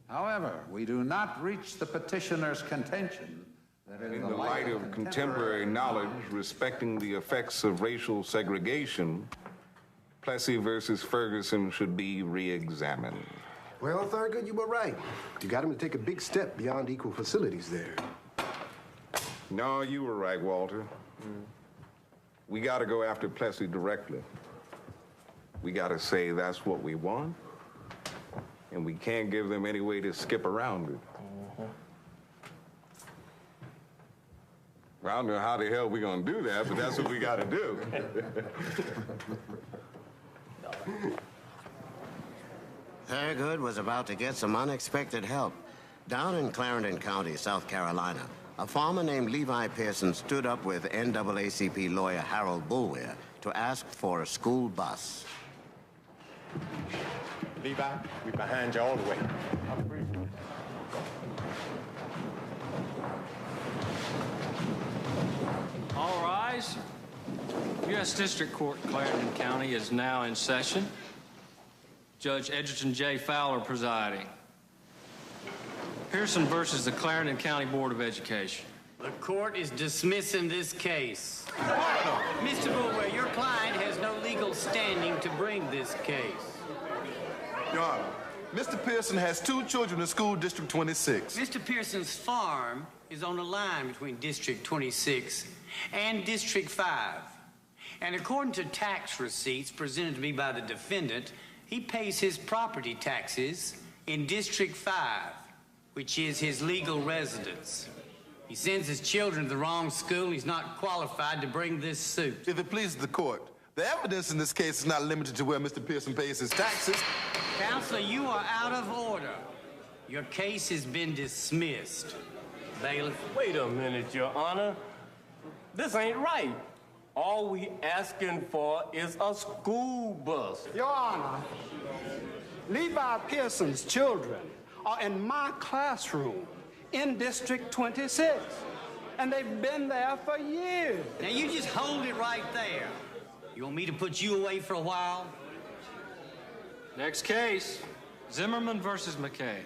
Speaker 19: However, we do not reach the petitioner's contention that
Speaker 10: in the light of contemporary knowledge respecting the effects of racial segregation, Plessy versus Ferguson should be re-examined.
Speaker 15: Well, Thurgood, you were right. You got him to take a big step beyond equal facilities there.
Speaker 10: No, you were right, Walter. We got to go after Plessy directly. We got to say that's what we want, and we can't give them any way to skip around it. Well, I don't know how the hell we're going to do that, but that's what we got to do.
Speaker 5: Thurgood was about to get some unexpected help. Down in Clarendon County, South Carolina, a farmer named Levi Pearson stood up with NAACP lawyer Harold Boulware to ask for a school bus.
Speaker 1: Levi, we're behind you all the way.
Speaker 4: All rise. U.S. District Court, Clarendon County is now in session. Judge Edgerton J. Fowler presiding. Pearson versus the Clarendon County Board of Education.
Speaker 8: The court is dismissing this case. Mr. Boulware, your client has no legal standing to bring this case.
Speaker 24: Your Honor, Mr. Pearson has 2 children in school District 26.
Speaker 8: Mr. Pearson's farm is on the line between District 26 and District 5. And according to tax receipts presented to me by the defendant, he pays his property taxes in District 5, which is his legal residence. He sends his children to the wrong school, and he's not qualified to bring this suit.
Speaker 24: If it pleases the court, the evidence in this case is not limited to where Mr. Pearson pays his taxes.
Speaker 8: Counselor, you are out of order. Your case has been dismissed. Bailiff.
Speaker 3: Wait a minute, Your Honor. This ain't right. All we asking for is a school bus.
Speaker 9: Your Honor, Levi Pearson's children are in my classroom in District 26, and they've been there for years.
Speaker 8: Now, you just hold it right there. You want me to put you away for a while?
Speaker 4: Next case, Zimmerman versus McKay.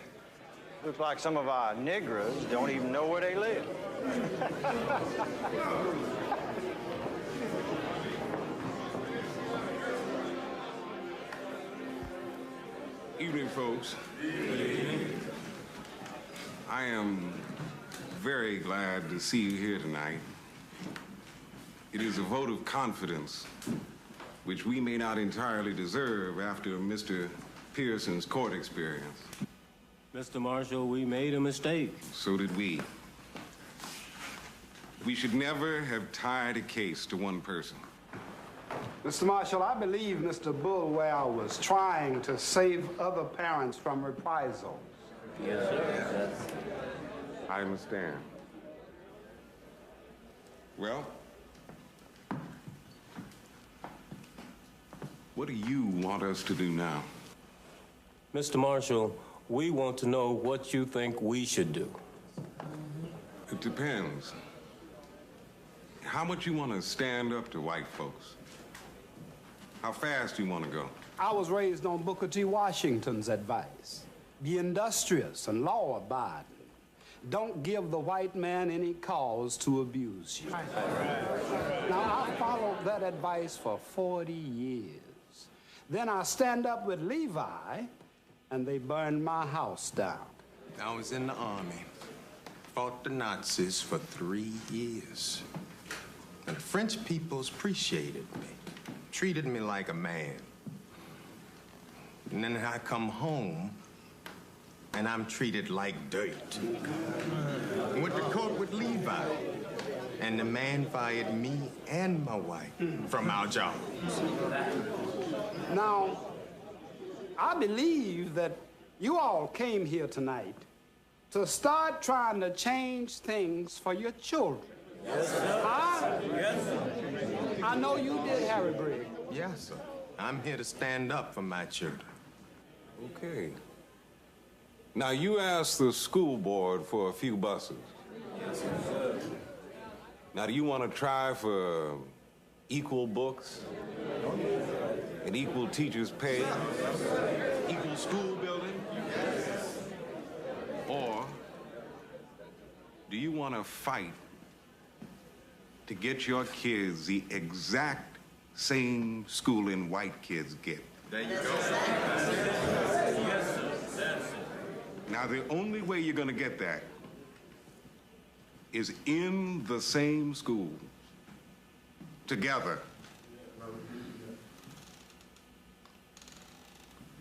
Speaker 13: Looks like some of our Negroes don't even know where they live.
Speaker 10: Evening, folks. I am very glad to see you here tonight. It is a vote of confidence, which we may not entirely deserve after Mr. Pearson's court experience.
Speaker 3: Mr. Marshall, we made a mistake.
Speaker 10: So did we. We should never have tied a case to one person.
Speaker 9: Mr. Marshall, I believe Mr. Bulwell was trying to save other parents from reprisals.
Speaker 3: Yes, sir.
Speaker 10: I understand. Well, what do you want us to do now?
Speaker 3: Mr. Marshall, we want to know what you think we should do.
Speaker 10: It depends. How much you want to stand up to white folks? How fast you want to go?
Speaker 9: I was raised on Booker T. Washington's advice. Be industrious and law-abiding. Don't give the white man any cause to abuse you. Now, I followed that advice for 40 years. Then I stand up with Levi, and they burned my house down.
Speaker 14: I was in the Army, fought the Nazis for 3 years. And the French peoples appreciated me, treated me like a man. And then I come home, and I'm treated like dirt. I went to court with Levi, and the man fired me and my wife from our jobs.
Speaker 9: Now, I believe that you all came here tonight to start trying to change things for your children.
Speaker 14: Yes, sir.
Speaker 9: Huh?
Speaker 14: Yes, sir.
Speaker 9: I know you did, Harry Briggs.
Speaker 14: Yes, sir. I'm here to stand up for my children.
Speaker 10: Okay. Now, you asked the school board for a few buses.
Speaker 14: Yes, sir.
Speaker 10: Now, do you want to try for equal books? And equal teachers' pay? Equal school building? Or do you want to fight to get your kids the exact same schooling white kids get?
Speaker 14: There you go.
Speaker 10: Now, the only way you're going to get that is in the same school, together.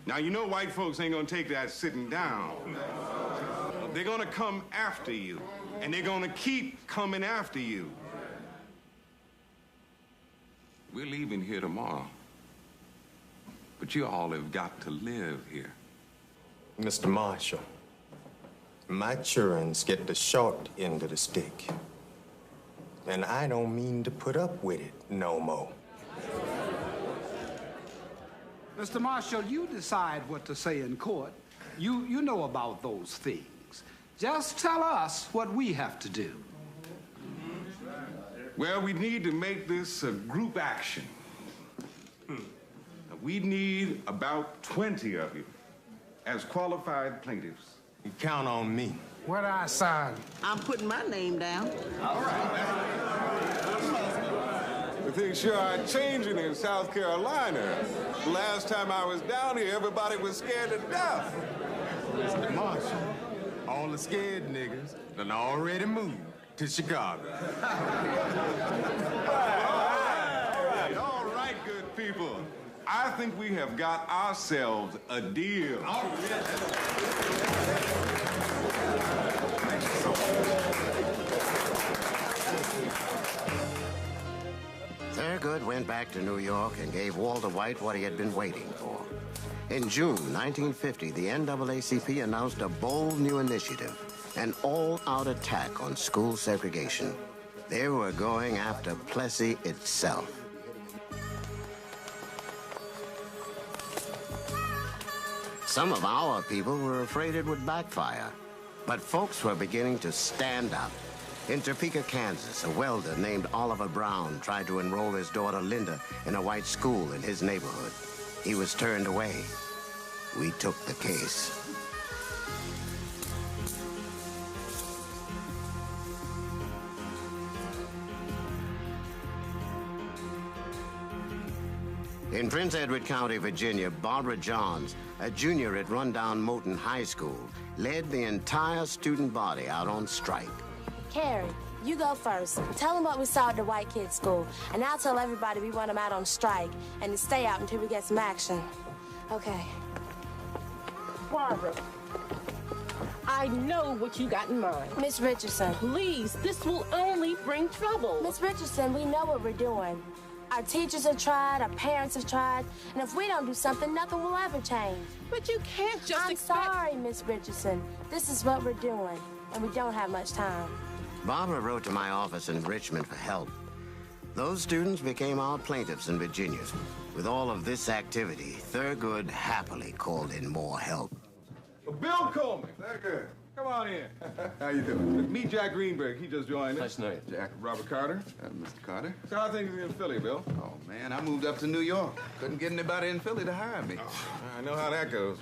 Speaker 10: Now, you know white folks ain't going to take that sitting down. They're going to come after you, and they're going to keep coming after you. We're leaving here tomorrow, but you all have got to live here.
Speaker 14: Mr. Marshall, my children get the short end of the stick. And I don't mean to put up with it no more.
Speaker 9: Mr. Marshall, you decide what to say in court. You know about those things. Just tell us what we have to do.
Speaker 10: Well, we need to make this a group action. We need about 20 of you as qualified plaintiffs.
Speaker 14: You count on me.
Speaker 18: Where do I sign?
Speaker 25: I'm putting my name down.
Speaker 10: All right. Things sure are changing in South Carolina. Last time I was down here, everybody was scared to death.
Speaker 14: Mr. Marshall, all the scared niggas done already moved to Chicago.
Speaker 10: All right, good people. I think we have got ourselves a deal.
Speaker 5: Thurgood went back to New York and gave Walter White what he had been waiting for. In June 1950, the NAACP announced a bold new initiative, An all-out attack on school segregation. They were going after Plessy itself. Some of our people were afraid it would backfire, but folks were beginning to stand up. In Topeka, Kansas, a welder named Oliver Brown tried to enroll his daughter Linda in a white school in his neighborhood. He was turned away. We took the case. In Prince Edward County, Virginia, Barbara Johns, a junior at rundown Moton High School, led the entire student body out on strike.
Speaker 7: Carrie, you go first. Tell them what we saw at the white kids' school, and I'll tell everybody we want them out on strike and to stay out until we get some action. Okay.
Speaker 12: Barbara, I know what you got in mind.
Speaker 7: Miss Richardson.
Speaker 12: Please, this will only bring trouble.
Speaker 7: Miss Richardson, we know what we're doing. Our teachers have tried, our parents have tried, and if we don't do something, nothing will ever change.
Speaker 12: But you can't just expect...
Speaker 7: I'm sorry, Miss Richardson. This is what we're doing, and we don't have much time.
Speaker 5: Barbara wrote to my office in Richmond for help. Those students became our plaintiffs in Virginia. With all of this activity, Thurgood happily called in more help.
Speaker 2: Bill Coleman. Thurgood. Come on in.
Speaker 24: How you doing?
Speaker 2: Meet Jack Greenberg. He just joined us.
Speaker 24: Nice to know you. Jack.
Speaker 2: Robert Carter.
Speaker 24: Mr. Carter.
Speaker 2: So how things in Philly, Bill?
Speaker 24: Oh, man, I moved up to New York. Couldn't get anybody in Philly to hire me.
Speaker 2: Oh, I know how that goes.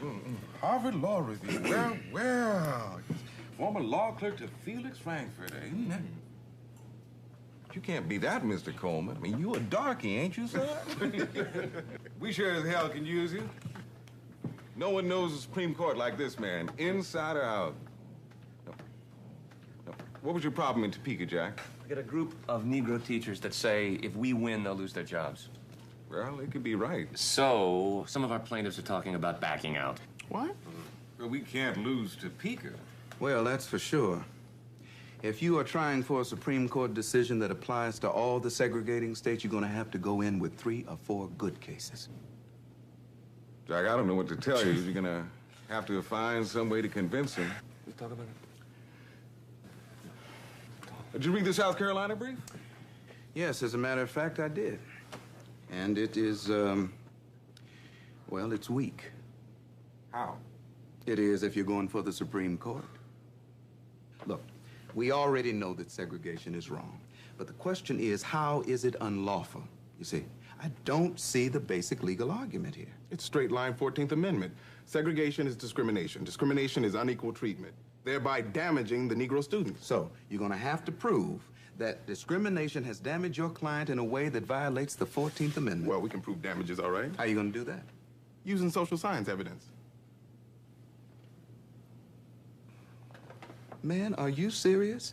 Speaker 2: Harvard Law Review. Well. Former law clerk to Felix Frankfurter, ain't it? You can't be that, Mr. Coleman. I mean, you a darky, ain't you, sir? We sure as hell can use you. No one knows the Supreme Court like this man, inside or out. No. What was your problem in Topeka, Jack?
Speaker 16: We got a group of Negro teachers that say if we win, they'll lose their jobs.
Speaker 2: Well, they could be right.
Speaker 16: So, some of our plaintiffs are talking about backing out.
Speaker 2: What? Well, we can't lose Topeka.
Speaker 24: Well, that's for sure. If you are trying for a Supreme Court decision that applies to all the segregating states, you're going to have to go in with 3 or 4 good cases.
Speaker 2: Jack, I don't know what to tell you. You're going to have to find some way to convince him.
Speaker 16: Let's talk about it.
Speaker 2: Did you read the South Carolina brief?
Speaker 24: Yes, as a matter of fact, I did. And it is, well, it's weak.
Speaker 2: How?
Speaker 24: It is if you're going for the Supreme Court. Look, we already know that segregation is wrong. But the question is, how is it unlawful? You see, I don't see the basic legal argument here.
Speaker 10: It's straight line 14th Amendment. Segregation is discrimination. Discrimination is unequal treatment, thereby damaging the Negro student.
Speaker 24: So, you're going to have to prove that discrimination has damaged your client in a way that violates the 14th Amendment.
Speaker 10: Well, we can prove damages, all right.
Speaker 24: How are you going to do that?
Speaker 10: Using social science evidence.
Speaker 24: Man, are you serious?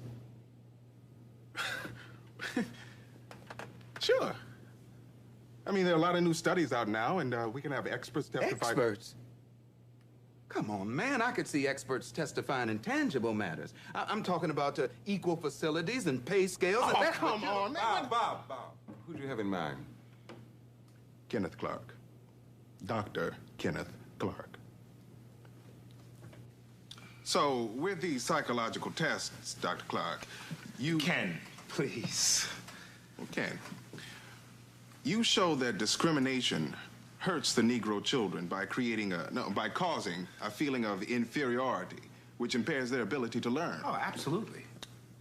Speaker 10: Sure. I mean, there are a lot of new studies out now, and we can have experts testify.
Speaker 24: Experts? Come on, man. I could see experts testifying in tangible matters. I'm talking about equal facilities and pay scales.
Speaker 10: Oh,
Speaker 24: and
Speaker 10: come on, man.
Speaker 2: Bob. Who do you have in mind?
Speaker 10: Kenneth Clark. Dr. Kenneth Clark. So, with these psychological tests, Dr. Clark, you...
Speaker 24: Ken, please.
Speaker 10: Well, Ken, you show that discrimination hurts the Negro children by by causing a feeling of inferiority, which impairs their ability to learn.
Speaker 24: Oh, absolutely.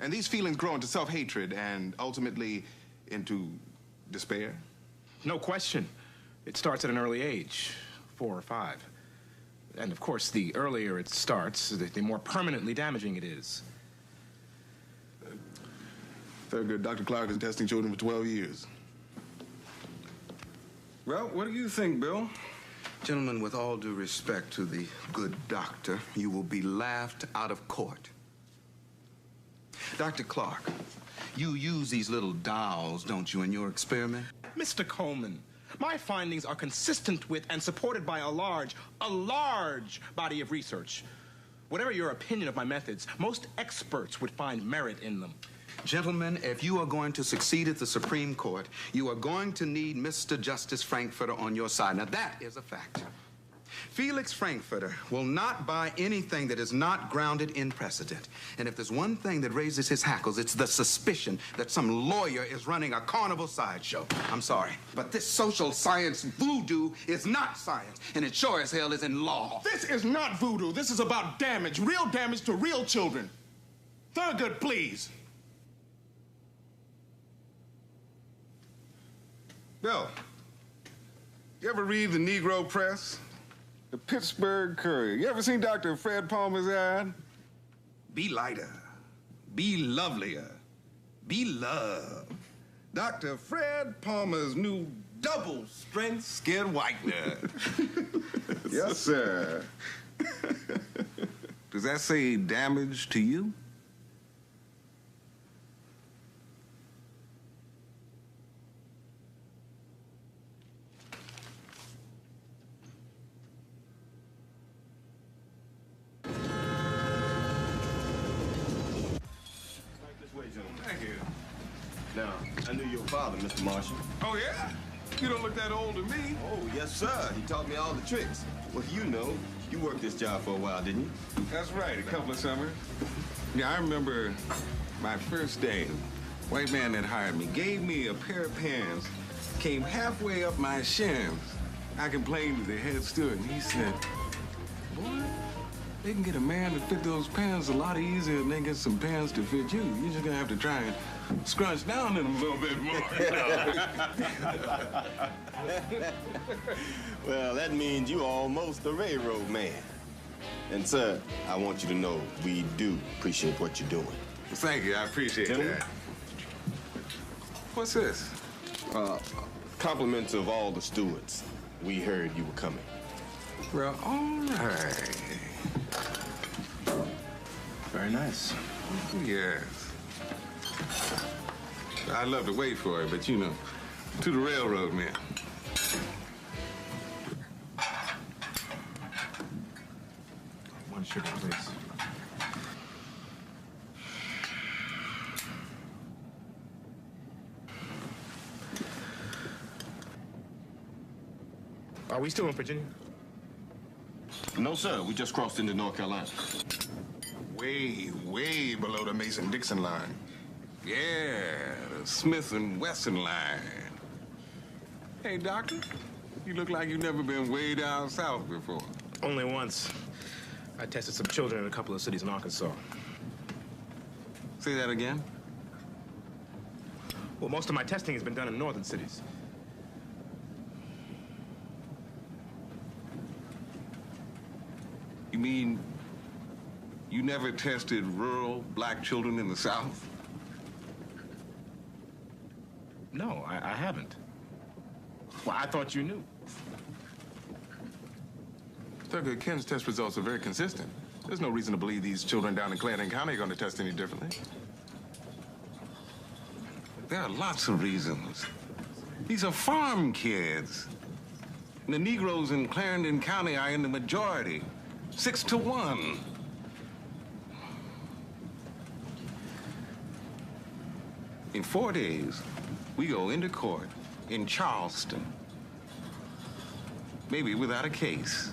Speaker 10: And these feelings grow into self-hatred and ultimately into despair?
Speaker 17: No question. It starts at an early age, 4 or 5. And of course, the earlier it starts, the more permanently damaging it is.
Speaker 10: Thurgood, Dr. Clark has been testing children for 12 years.
Speaker 2: Well, what do you think, Bill?
Speaker 24: Gentlemen, with all due respect to the good doctor, you will be laughed out of court. Dr. Clark, you use these little dolls, don't you, in your experiment?
Speaker 17: Mr. Coleman, my findings are consistent with and supported by a large body of research. Whatever your opinion of my methods, most experts would find merit in them.
Speaker 24: Gentlemen, if you are going to succeed at the Supreme Court, you are going to need Mr. Justice Frankfurter on your side. Now, that is a fact. Felix Frankfurter will not buy anything that is not grounded in precedent. And if there's one thing that raises his hackles, it's the suspicion that some lawyer is running a carnival sideshow. I'm sorry, but this social science voodoo is not science, and it sure as hell isn't law.
Speaker 10: This is not voodoo. This is about damage, real damage to real children. Thurgood, please. Bill, you ever read the Negro Press? The Pittsburgh Courier. You ever seen Dr. Fred Palmer's ad? Be lighter. Be lovelier. Be loved. Dr. Fred Palmer's new double-strength skin whitener. Yes, sir. Does that say damage to you? Thank you.
Speaker 1: Now, I knew your father, Mr. Marshall.
Speaker 10: Oh, yeah? You don't look that old to me.
Speaker 1: Oh, yes, sir. He taught me all the tricks. Well, you know, you worked this job for a while, didn't you?
Speaker 10: That's right, a couple of summers. Yeah, I remember my first day. White man that hired me gave me a pair of pants, came halfway up my shins. I complained to the head steward, and he said, boy, they can get a man to fit those pants a lot easier than they get some pants to fit you. You're just gonna have to try and scrunch down in them a little bit more.
Speaker 1: Well, that means you almost a railroad man. And, sir, I want you to know we do appreciate what you're doing.
Speaker 10: Thank you, I appreciate that. What's this?
Speaker 1: Compliments of all the stewards. We heard you were coming.
Speaker 10: Well, all right.
Speaker 16: Very nice.
Speaker 10: Yes. I'd love to wait for it, but you know, to the railroad man.
Speaker 16: One sugar, please.
Speaker 10: Are we still in Virginia?
Speaker 1: No, sir. We just crossed into North Carolina.
Speaker 10: Way, way below the Mason-Dixon line. Yeah, the Smith and Wesson line. Hey, doctor, you look like you've never been way down south before.
Speaker 17: Only once. I tested some children in a couple of cities in Arkansas.
Speaker 10: Say that again?
Speaker 17: Well, most of my testing has been done in northern cities.
Speaker 10: You mean you never tested rural black children in the South?
Speaker 17: No, I haven't. Well, I thought you knew.
Speaker 10: Thurgood Ken's test results are very consistent. There's no reason to believe these children down in Clarendon County are going to test any differently. There are lots of reasons. These are farm kids. And the Negroes in Clarendon County are in the majority, 6-1. In 4 days, we go into court in Charleston, maybe without a case.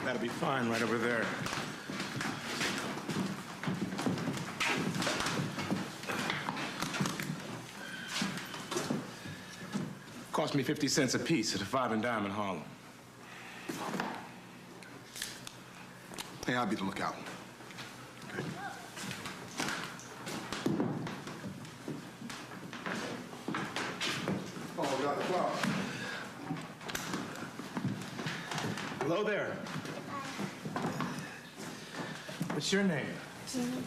Speaker 17: That'll be fine right over there. Cost me 50 cents a piece at a 5 and dime in Harlem.
Speaker 10: Hey, I'll be the lookout.
Speaker 15: Oh, Dr. Clark.
Speaker 17: Hello there. What's your name?
Speaker 7: Ginny.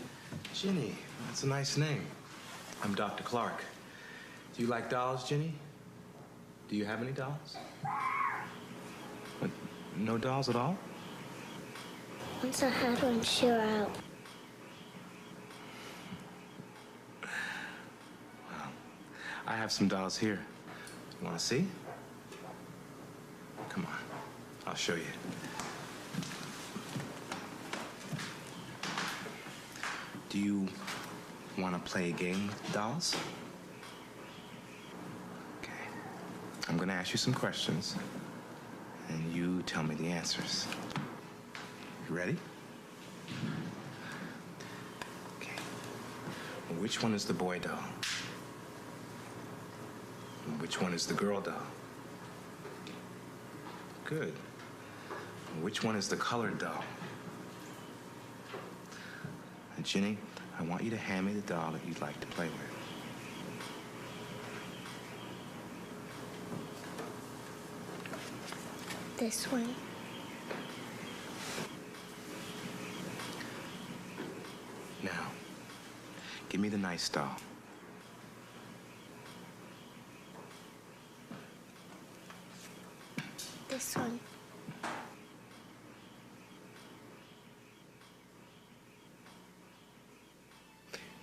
Speaker 17: Ginny. That's a nice name. I'm Dr. Clark. Do you like dolls, Ginny? Do you have any dolls? What, no dolls at all?
Speaker 7: Once I had one, she were out.
Speaker 17: Well, I have some dolls here. You want to see? Come on. I'll show you.
Speaker 16: Do you want to play a game with dolls? Okay. I'm going to ask you some questions, and you tell me the answers. You ready? Okay. Which one is the boy doll? And which one is the girl doll? Good. And which one is the colored doll? And Jenny, I want you to hand me the doll that you'd like to play with.
Speaker 11: This one.
Speaker 16: Now, give me the nice doll.
Speaker 11: This one.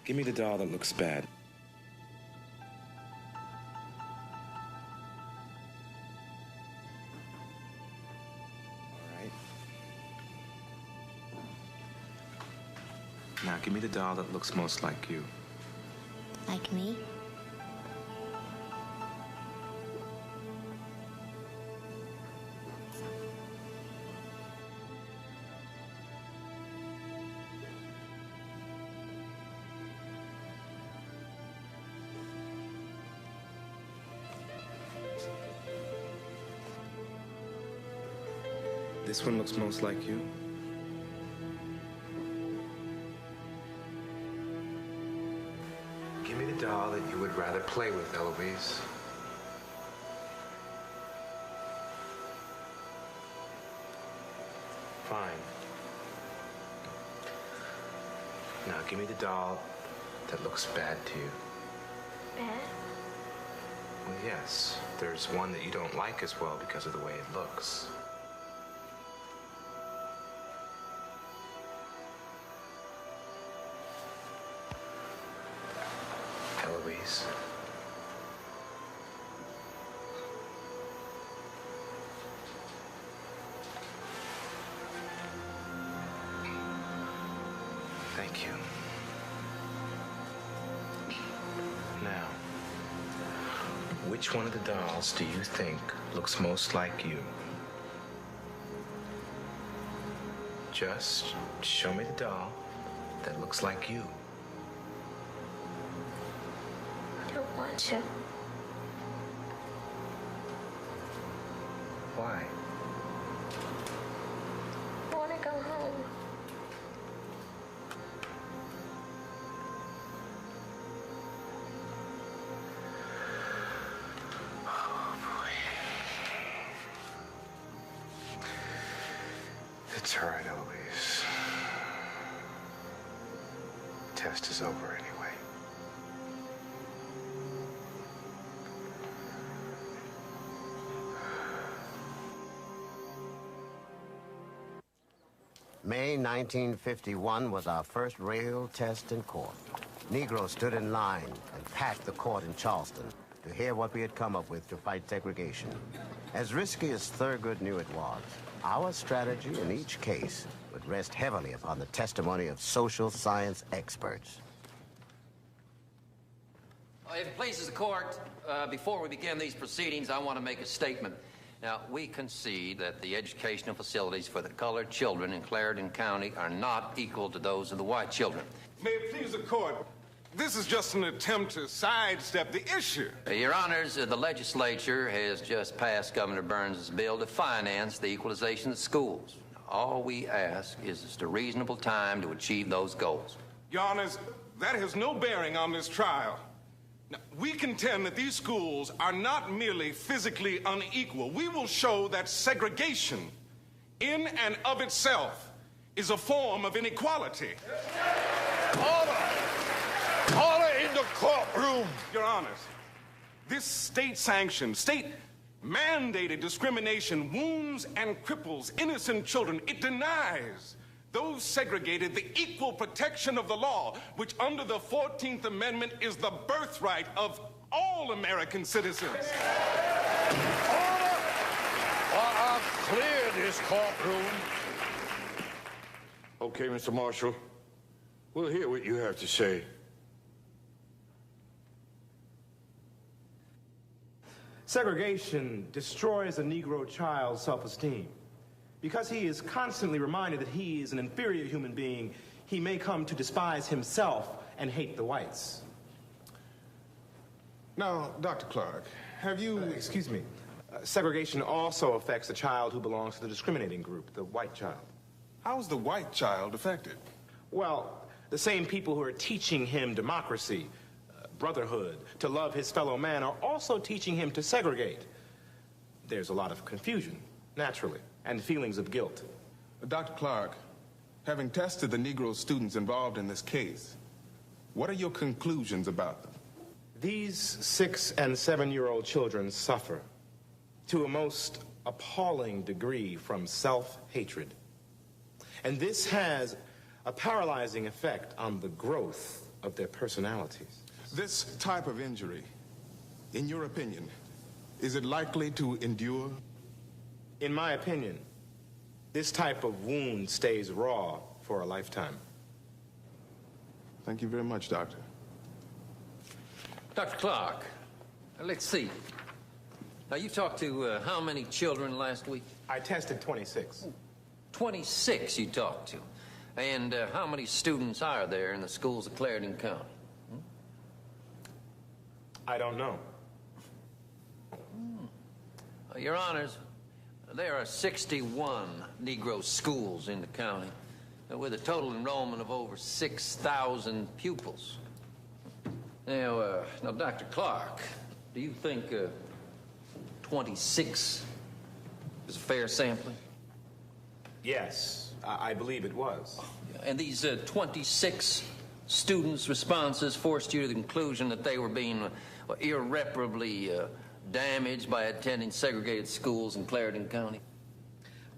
Speaker 16: Give me the doll that looks bad. All right. Now, give me the doll that looks most like you.
Speaker 11: Like me?
Speaker 16: This one looks most like you. Give me the doll that you would rather play with, Eloise. Fine. Now, give me the doll that looks bad to you.
Speaker 11: Bad?
Speaker 16: Well, yes. There's one that you don't like as well because of the way it looks. Eloise. Thank you. Now, which one of the dolls do you think looks most like you? Just show me the doll that looks like you.
Speaker 11: I don't want to.
Speaker 16: Why?
Speaker 11: I want to go home.
Speaker 16: Oh, boy. It's all right, Eloise. The test is over anyway.
Speaker 5: May 1951 was our first real test in court. Negroes stood in line and packed the court in Charleston to hear what we had come up with to fight segregation. As risky as Thurgood knew it was, our strategy in each case would rest heavily upon the testimony of social science experts.
Speaker 20: If it pleases the court, before we begin these proceedings, I want to make a statement. Now, we concede that the educational facilities for the colored children in Clarendon County are not equal to those of the white children.
Speaker 2: May it please the court, this is just an attempt to sidestep the issue.
Speaker 20: Your Honors, the legislature has just passed Governor Burns' bill to finance the equalization of schools. All we ask is just a reasonable time to achieve those goals.
Speaker 2: Your Honors, that has no bearing on this trial. Now, we contend that these schools are not merely physically unequal. We will show that segregation, in and of itself, is a form of inequality.
Speaker 21: Order! Order in the courtroom!
Speaker 2: Your Honors, this state-sanctioned, state-mandated discrimination wounds and cripples innocent children. It denies those segregated the equal protection of the law, which under the 14th Amendment is the birthright of all American citizens.
Speaker 21: Order! I'll clear this courtroom. Okay, Mr. Marshall. We'll hear what you have to say.
Speaker 17: Segregation destroys a Negro child's self-esteem. Because he is constantly reminded that he is an inferior human being, he may come to despise himself and hate the whites.
Speaker 16: Now, Dr. Clark, have you...
Speaker 17: excuse me. Segregation also affects a child who belongs to the discriminating group, the white child.
Speaker 16: How's the white child affected?
Speaker 17: Well, the same people who are teaching him democracy, brotherhood, to love his fellow man, are also teaching him to segregate. There's a lot of confusion, naturally, and feelings of guilt.
Speaker 16: Dr. Clark, having tested the Negro students involved in this case, what are your conclusions about them?
Speaker 17: These 6- and 7-year-old children suffer to a most appalling degree from self-hatred. And this has a paralyzing effect on the growth of their personalities.
Speaker 16: This type of injury, in your opinion, is it likely to endure?
Speaker 17: In my opinion, this type of wound stays raw for a lifetime.
Speaker 16: Thank you very much, Doctor.
Speaker 20: Dr. Clark, let's see. Now, you talked to how many children last week?
Speaker 17: I tested 26.
Speaker 20: 26 you talked to. And how many students are there in the schools of Clarendon County?
Speaker 17: I don't know.
Speaker 20: Your Honors, there are 61 Negro schools in the county with a total enrollment of over 6,000 pupils. Now, Dr. Clark, do you think 26 is a fair sampling?
Speaker 17: Yes, I believe it was.
Speaker 20: And these 26 students' responses forced you to the conclusion that they were being irreparably damaged by attending segregated schools in Clarendon County?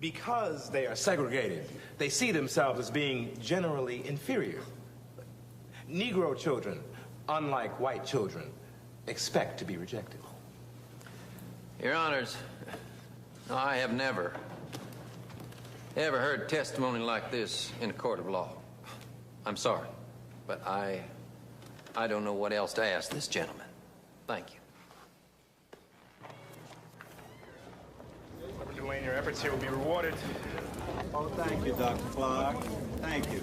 Speaker 17: Because they are segregated, they see themselves as being generally inferior. Negro children, unlike white children, expect to be rejected.
Speaker 20: Your Honors, I have never heard testimony like this in a court of law. I'm sorry, but I don't know what else to ask this gentleman. Thank you.
Speaker 17: Reverend Duane, your efforts here will be rewarded.
Speaker 13: Oh, thank you, Dr. Clark. Thank you.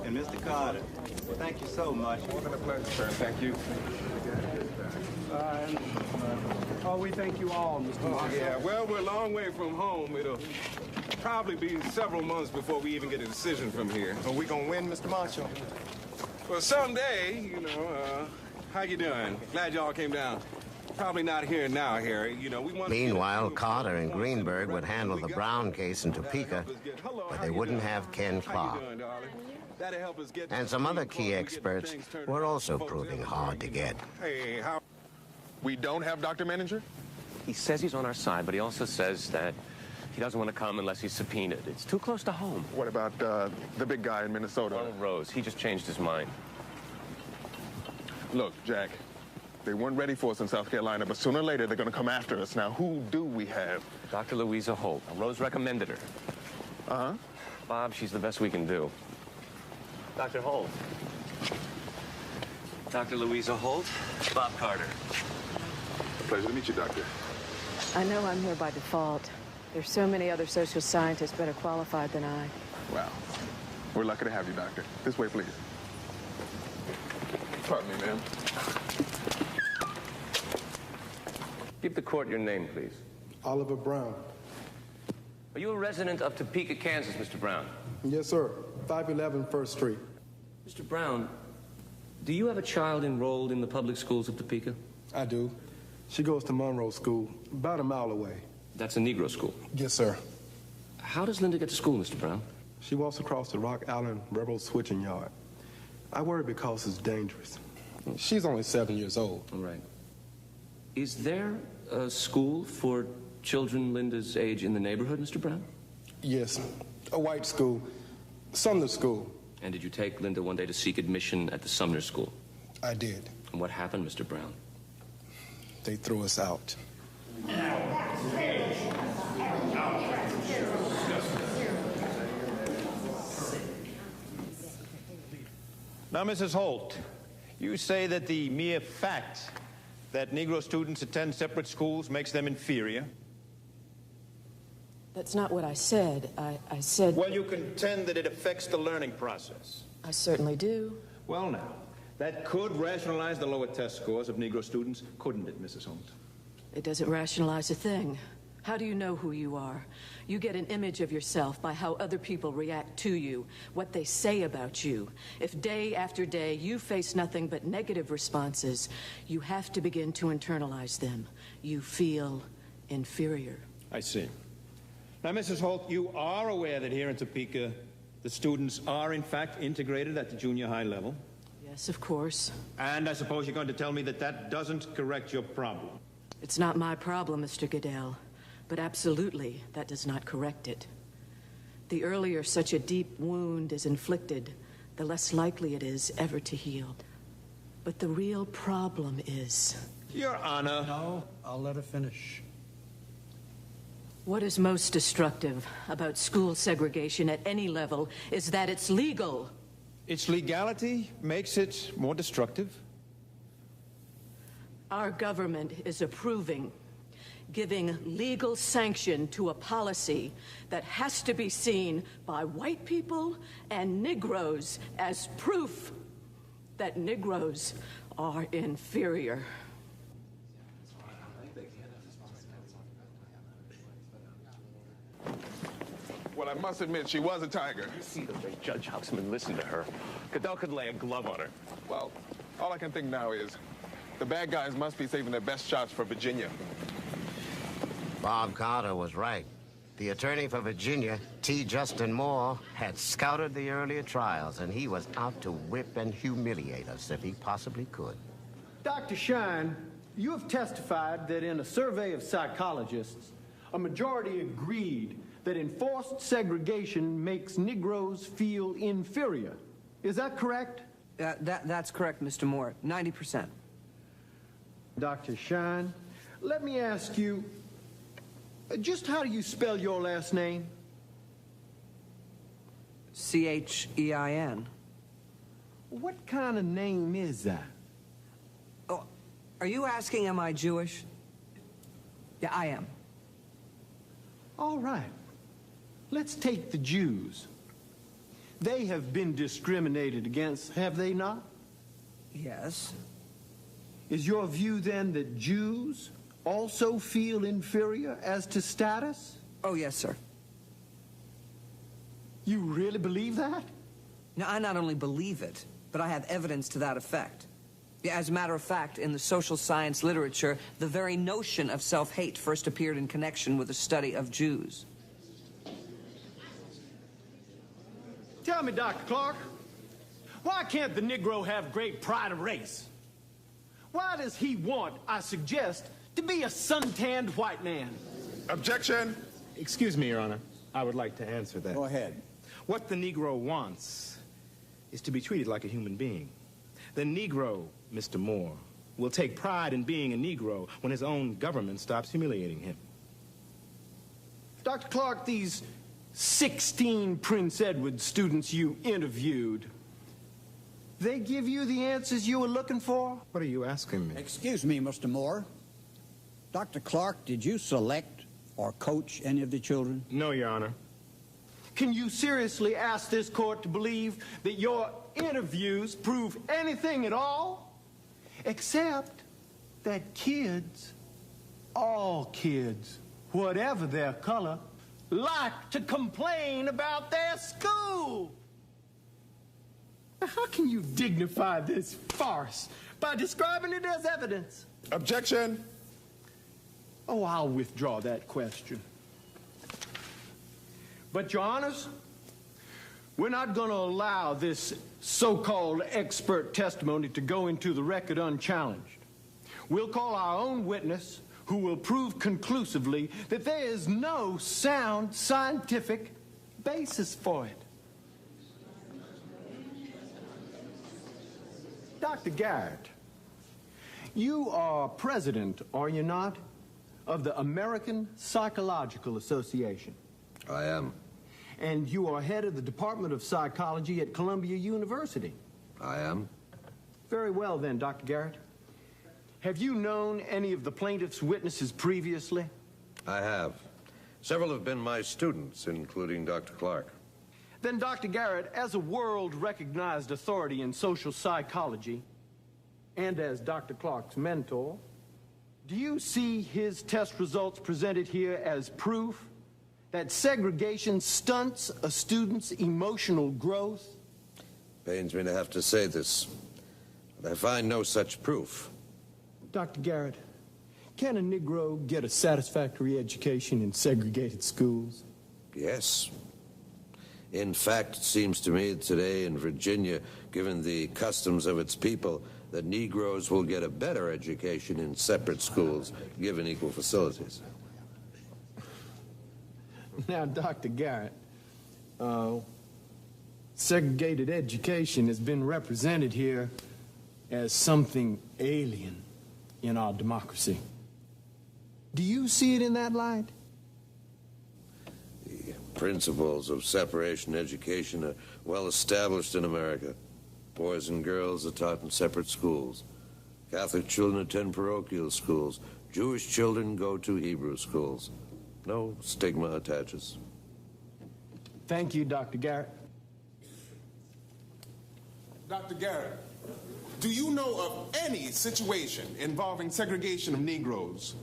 Speaker 13: And Mr. Carter, thank you so much.
Speaker 17: More than a pleasure, sir. Thank you.
Speaker 9: We thank you all, Mr. Marshall.
Speaker 2: Yeah, well, we're a long way from home. It'll probably be several months before we even get a decision from here.
Speaker 24: Are we gonna win, Mr. Marshall?
Speaker 2: Well, someday, you know, how you doing? Glad y'all came down. Probably not here now, Harry. You know, we want.
Speaker 5: Meanwhile, Carter and Greenberg would handle the Brown case in Topeka, but they wouldn't have Ken Clark. And some other key experts were also proving hard to get.
Speaker 2: Hey, how?
Speaker 16: We don't have Dr. Manager?
Speaker 6: He says he's on our side, but he also says that he doesn't want to come unless he's subpoenaed. It's too close to home.
Speaker 16: What about the big guy in Minnesota?
Speaker 6: Ronald Rose. He just changed his mind.
Speaker 16: Look, Jack, they weren't ready for us in South Carolina, but sooner or later they're going to come after us. Now, who do we have?
Speaker 6: Dr. Louisa Holt. Rose recommended her.
Speaker 16: Uh-huh.
Speaker 6: Bob, she's the best we can do. Dr. Holt. Dr. Louisa Holt. Bob Carter.
Speaker 16: Pleasure to meet you, Doctor.
Speaker 8: I know I'm here by default. There's so many other social scientists better qualified than I.
Speaker 16: Wow. We're lucky to have you, Doctor. This way, please. Pardon me, ma'am.
Speaker 6: Give the court your name, please.
Speaker 19: Oliver Brown.
Speaker 6: Are you a resident of Topeka, Kansas, Mr. Brown?
Speaker 19: Yes, sir. 511 First Street.
Speaker 6: Mr. Brown, do you have a child enrolled in the public schools of Topeka?
Speaker 19: I do. She goes to Monroe School, about a mile away.
Speaker 6: That's a Negro school?
Speaker 19: Yes, sir.
Speaker 6: How does Linda get to school, Mr. Brown?
Speaker 19: She walks across the Rock Island Railroad switching yard. I worry because it's dangerous. She's only 7 years old.
Speaker 6: All right. Is there a school for children Linda's age in the neighborhood, Mr. Brown?
Speaker 19: Yes, a white school, Sumner School.
Speaker 6: And did you take Linda one day to seek admission at the Sumner School?
Speaker 19: I did.
Speaker 6: And what happened, Mr. Brown?
Speaker 19: They threw us out.
Speaker 3: Now, Mrs. Holt, you say that the mere fact that Negro students attend separate schools makes them inferior?
Speaker 8: That's not what I said. I said...
Speaker 3: Well, you contend that it affects the learning process.
Speaker 8: I certainly do.
Speaker 3: Well, now, that could rationalize the lower test scores of Negro students, couldn't it, Mrs. Holt?
Speaker 8: It doesn't rationalize a thing. How do you know who you are? You get an image of yourself by how other people react to you, what they say about you. If day after day you face nothing but negative responses, you have to begin to internalize them. You feel inferior.
Speaker 3: I see. Now, Mrs. Holt, you are aware that here in Topeka, the students are, in fact, integrated at the junior high level?
Speaker 8: Yes, of course.
Speaker 3: And I suppose you're going to tell me that that doesn't correct your problem?
Speaker 8: It's not my problem, Mr. Goodell. But absolutely, that does not correct it. The earlier such a deep wound is inflicted, the less likely it is ever to heal. But the real problem is...
Speaker 3: Your Honor...
Speaker 4: No, I'll let her finish.
Speaker 8: What is most destructive about school segregation at any level is that it's legal.
Speaker 3: Its legality makes it more destructive?
Speaker 8: Our government is approving, giving legal sanction to a policy that has to be seen by white people and Negroes as proof that Negroes are inferior.
Speaker 21: Well, I must admit, she was a tiger.
Speaker 6: See the way Judge Huxman listened to her. Goodell could lay a glove on her.
Speaker 21: Well, all I can think now is the bad guys must be saving their best shots for Virginia.
Speaker 5: Bob Carter was right. The attorney for Virginia, T. Justin Moore, had scouted the earlier trials, and he was out to whip and humiliate us if he possibly could.
Speaker 18: Dr. Shine, you have testified that in a survey of psychologists, a majority agreed that enforced segregation makes Negroes feel inferior. Is that correct?
Speaker 22: That's correct, Mr. Moore. 90%.
Speaker 18: Dr. Shine, let me ask you, just how do you spell your last name?
Speaker 22: C-H-E-I-N.
Speaker 18: What kind of name is that?
Speaker 22: Oh, are you asking, am I Jewish? Yeah, I am.
Speaker 18: All right. Let's take the Jews. They have been discriminated against, have they not?
Speaker 22: Yes.
Speaker 18: Is your view then that Jews also feel inferior as to status?
Speaker 22: Oh, yes, sir.
Speaker 18: You really believe that?
Speaker 22: Now, I not only believe it, but I have evidence to that effect. Yeah, as a matter of fact, in the social science literature, the very notion of self-hate first appeared in connection with the study of Jews.
Speaker 18: Tell me, Dr. Clark, why can't the Negro have great pride of race? Why does he want, I suggest, to be a suntanned white man?
Speaker 21: Objection!
Speaker 17: Excuse me, Your Honor. I would like to answer that.
Speaker 4: Go ahead.
Speaker 17: What the Negro wants is to be treated like a human being. The Negro, Mr. Moore, will take pride in being a Negro when his own government stops humiliating him.
Speaker 18: Dr. Clark, these 16 Prince Edward students you interviewed, they give you the answers you were looking for?
Speaker 17: What are you asking me?
Speaker 4: Excuse me, Mr. Moore. Dr. Clark, did you select or coach any of the children?
Speaker 17: No, Your Honor.
Speaker 18: Can you seriously ask this court to believe that your interviews prove anything at all? Except that kids, all kids, whatever their color, like to complain about their school. Now, how can you dignify this farce by describing it as evidence?
Speaker 21: Objection!
Speaker 18: Oh, I'll withdraw that question. But, Your Honors, we're not going to allow this so-called expert testimony to go into the record unchallenged. We'll call our own witness, who will prove conclusively that there is no sound scientific basis for it. Dr. Garrett, you are president, are you not, of the American Psychological Association?
Speaker 23: I am.
Speaker 18: And you are head of the Department of Psychology at Columbia University?
Speaker 1: I am.
Speaker 18: Very well then, Dr. Garrett. Have you known any of the plaintiff's witnesses previously?
Speaker 1: I have. Several have been my students, including Dr. Clark.
Speaker 18: Then, Dr. Garrett, as a world-recognized authority in social psychology, and as Dr. Clark's mentor, do you see his test results presented here as proof that segregation stunts a student's emotional growth?
Speaker 1: Pains me to have to say this, but I find no such proof.
Speaker 18: Dr. Garrett, can a Negro get a satisfactory education in segregated schools?
Speaker 1: Yes. In fact, it seems to me today in Virginia, given the customs of its people, that Negroes will get a better education in separate schools, given equal facilities.
Speaker 18: Now, Dr. Garrett, segregated education has been represented here as something alien in our democracy. Do you see it in that light?
Speaker 1: The principles of separation education are well established in America. Boys and girls are taught in separate schools. Catholic children attend parochial schools. Jewish children go to Hebrew schools. No stigma attaches.
Speaker 18: Thank you, Dr. Garrett.
Speaker 10: Dr. Garrett, do you know of any situation involving segregation of Negroes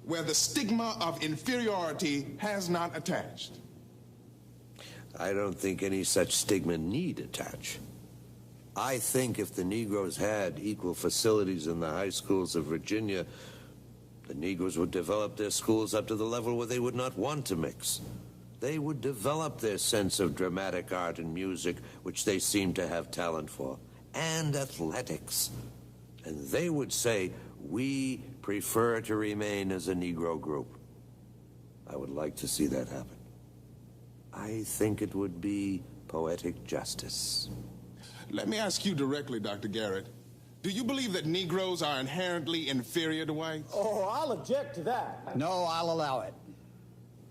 Speaker 10: where the stigma of inferiority has not attached?
Speaker 1: I don't think any such stigma need attach. I think if the Negroes had equal facilities in the high schools of Virginia, the Negroes would develop their schools up to the level where they would not want to mix. They would develop their sense of dramatic art and music, which they seem to have talent for, and athletics. And they would say, we prefer to remain as a Negro group. I would like to see that happen. I think it would be poetic justice.
Speaker 10: Let me ask you directly, Dr. Garrett. Do you believe that Negroes are inherently inferior to whites?
Speaker 18: Oh, I'll object to that.
Speaker 4: No, I'll allow it.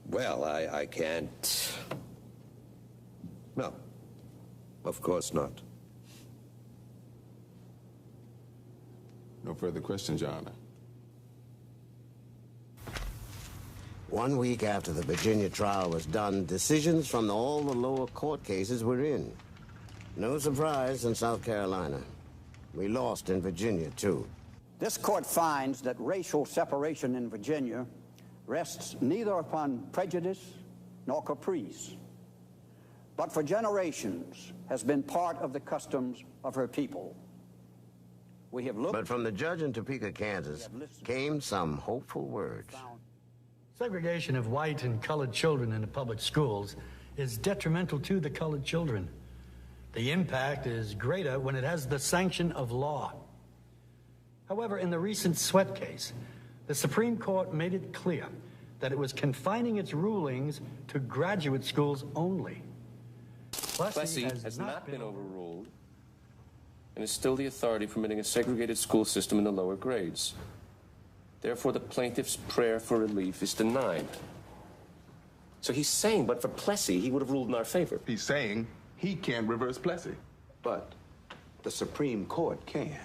Speaker 1: Well, I can't. No, of course not.
Speaker 10: No further questions, Your Honor.
Speaker 5: 1 week after the Virginia trial was done, decisions from all the lower court cases were in. No surprise in South Carolina. We lost in Virginia, too.
Speaker 4: This court finds that racial separation in Virginia rests neither upon prejudice nor caprice, but for generations has been part of the customs of her people. We have looked...
Speaker 5: But from the judge in Topeka, Kansas, came some hopeful words.
Speaker 12: Segregation of white and colored children in the public schools is detrimental to the colored children. The impact is greater when it has the sanction of law. However, in the recent Sweat case, the Supreme Court made it clear that it was confining its rulings to graduate schools only.
Speaker 6: Plessy has not been overruled and is still the authority permitting a segregated school system in the lower grades. Therefore, the plaintiff's prayer for relief is denied. So he's saying, but for Plessy, he would have ruled in our favor.
Speaker 10: He's saying he can't reverse Plessy.
Speaker 24: But the Supreme Court can.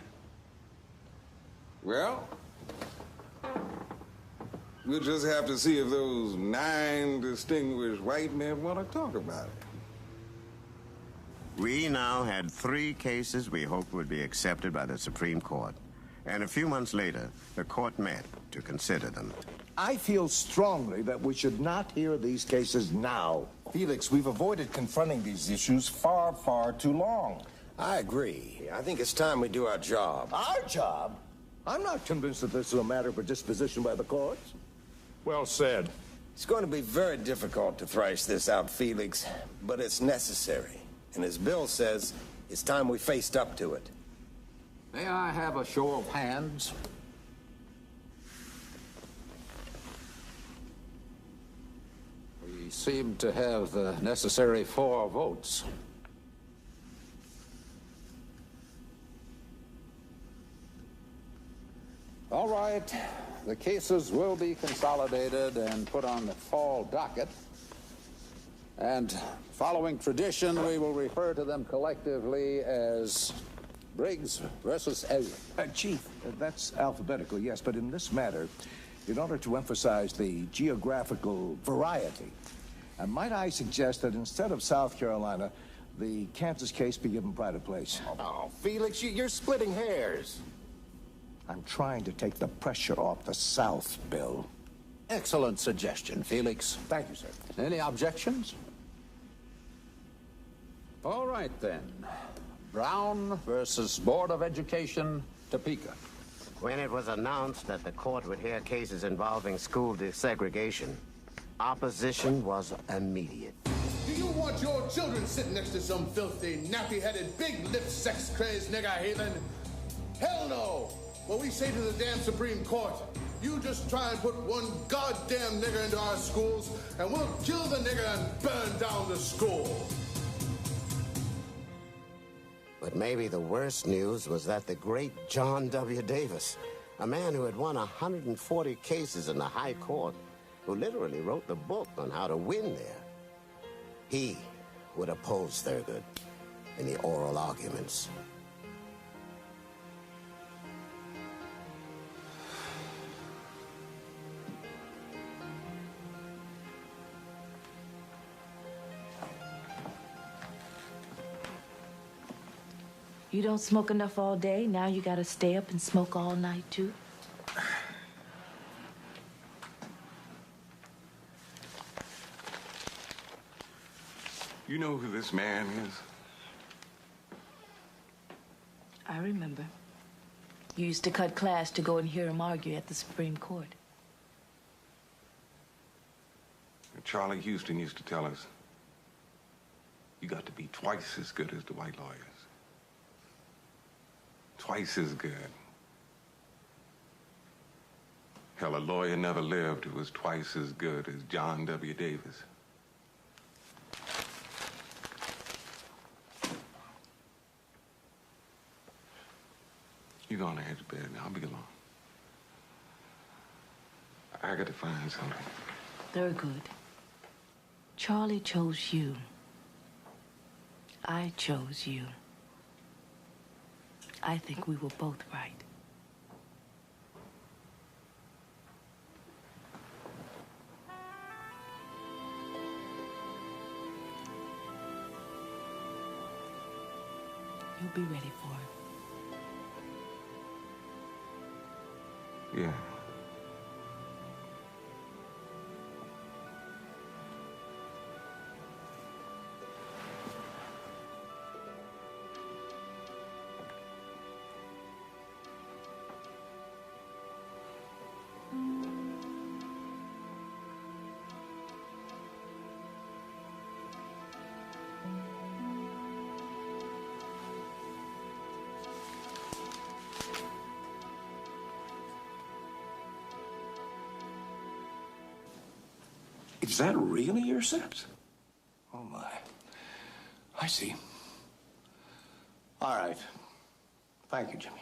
Speaker 2: Well, we'll just have to see if those 9 distinguished white men want to talk about it.
Speaker 5: We now had 3 cases we hoped would be accepted by the Supreme Court. And a few months later, the court met to consider them.
Speaker 14: I feel strongly that we should not hear these cases now. Felix, we've avoided confronting these issues far, far too long.
Speaker 23: I agree. I think it's time we do our job.
Speaker 14: Our job? I'm not convinced that this is a matter for disposition by the courts.
Speaker 23: Well said. It's going to be very difficult to thrash this out, Felix, but it's necessary. And as Bill says, it's time we faced up to it.
Speaker 25: May I have a show of hands? We seem to have the necessary 4 votes. All right, the cases will be consolidated and put on the fall docket. And following tradition, we will refer to them collectively as Briggs versus Ezra.
Speaker 14: Chief, that's alphabetical, yes, but in this matter, in order to emphasize the geographical variety, might I suggest that instead of South Carolina, the Kansas case be given pride of place?
Speaker 23: Oh, Felix, you're splitting hairs.
Speaker 14: I'm trying to take the pressure off the South, Bill.
Speaker 25: Excellent suggestion, Felix.
Speaker 14: Thank you, sir.
Speaker 25: Any objections? All right, then. Brown versus Board of Education, Topeka.
Speaker 5: When it was announced that the court would hear cases involving school desegregation, opposition was immediate.
Speaker 7: Do you want your children sitting next to some filthy, nappy-headed, big-lipped, sex-crazed nigger heathen? Hell no! What we say to the damn Supreme Court, you just try and put one goddamn nigger into our schools, and we'll kill the nigger and burn down the school.
Speaker 5: But maybe the worst news was that the great John W. Davis, a man who had won 140 cases in the high court, who literally wrote the book on how to win there, he would oppose Thurgood in the oral arguments.
Speaker 11: You don't smoke enough all day, now you gotta stay up and smoke all night, too?
Speaker 2: You know who this man is?
Speaker 11: I remember. You used to cut class to go and hear him argue at the Supreme Court.
Speaker 2: Charlie Houston used to tell us, you got to be twice as good as the white lawyers. Twice as good. Hell, a lawyer never lived who was twice as good as John W. Davis. You go on ahead to bed now. I'll be along. I got to find something.
Speaker 11: Thurgood. Charlie chose you. I chose you. I think we were both right. You'll be ready for it.
Speaker 2: Yeah.
Speaker 14: Is that really your sept? Oh, my. I see. All right. Thank you, Jimmy.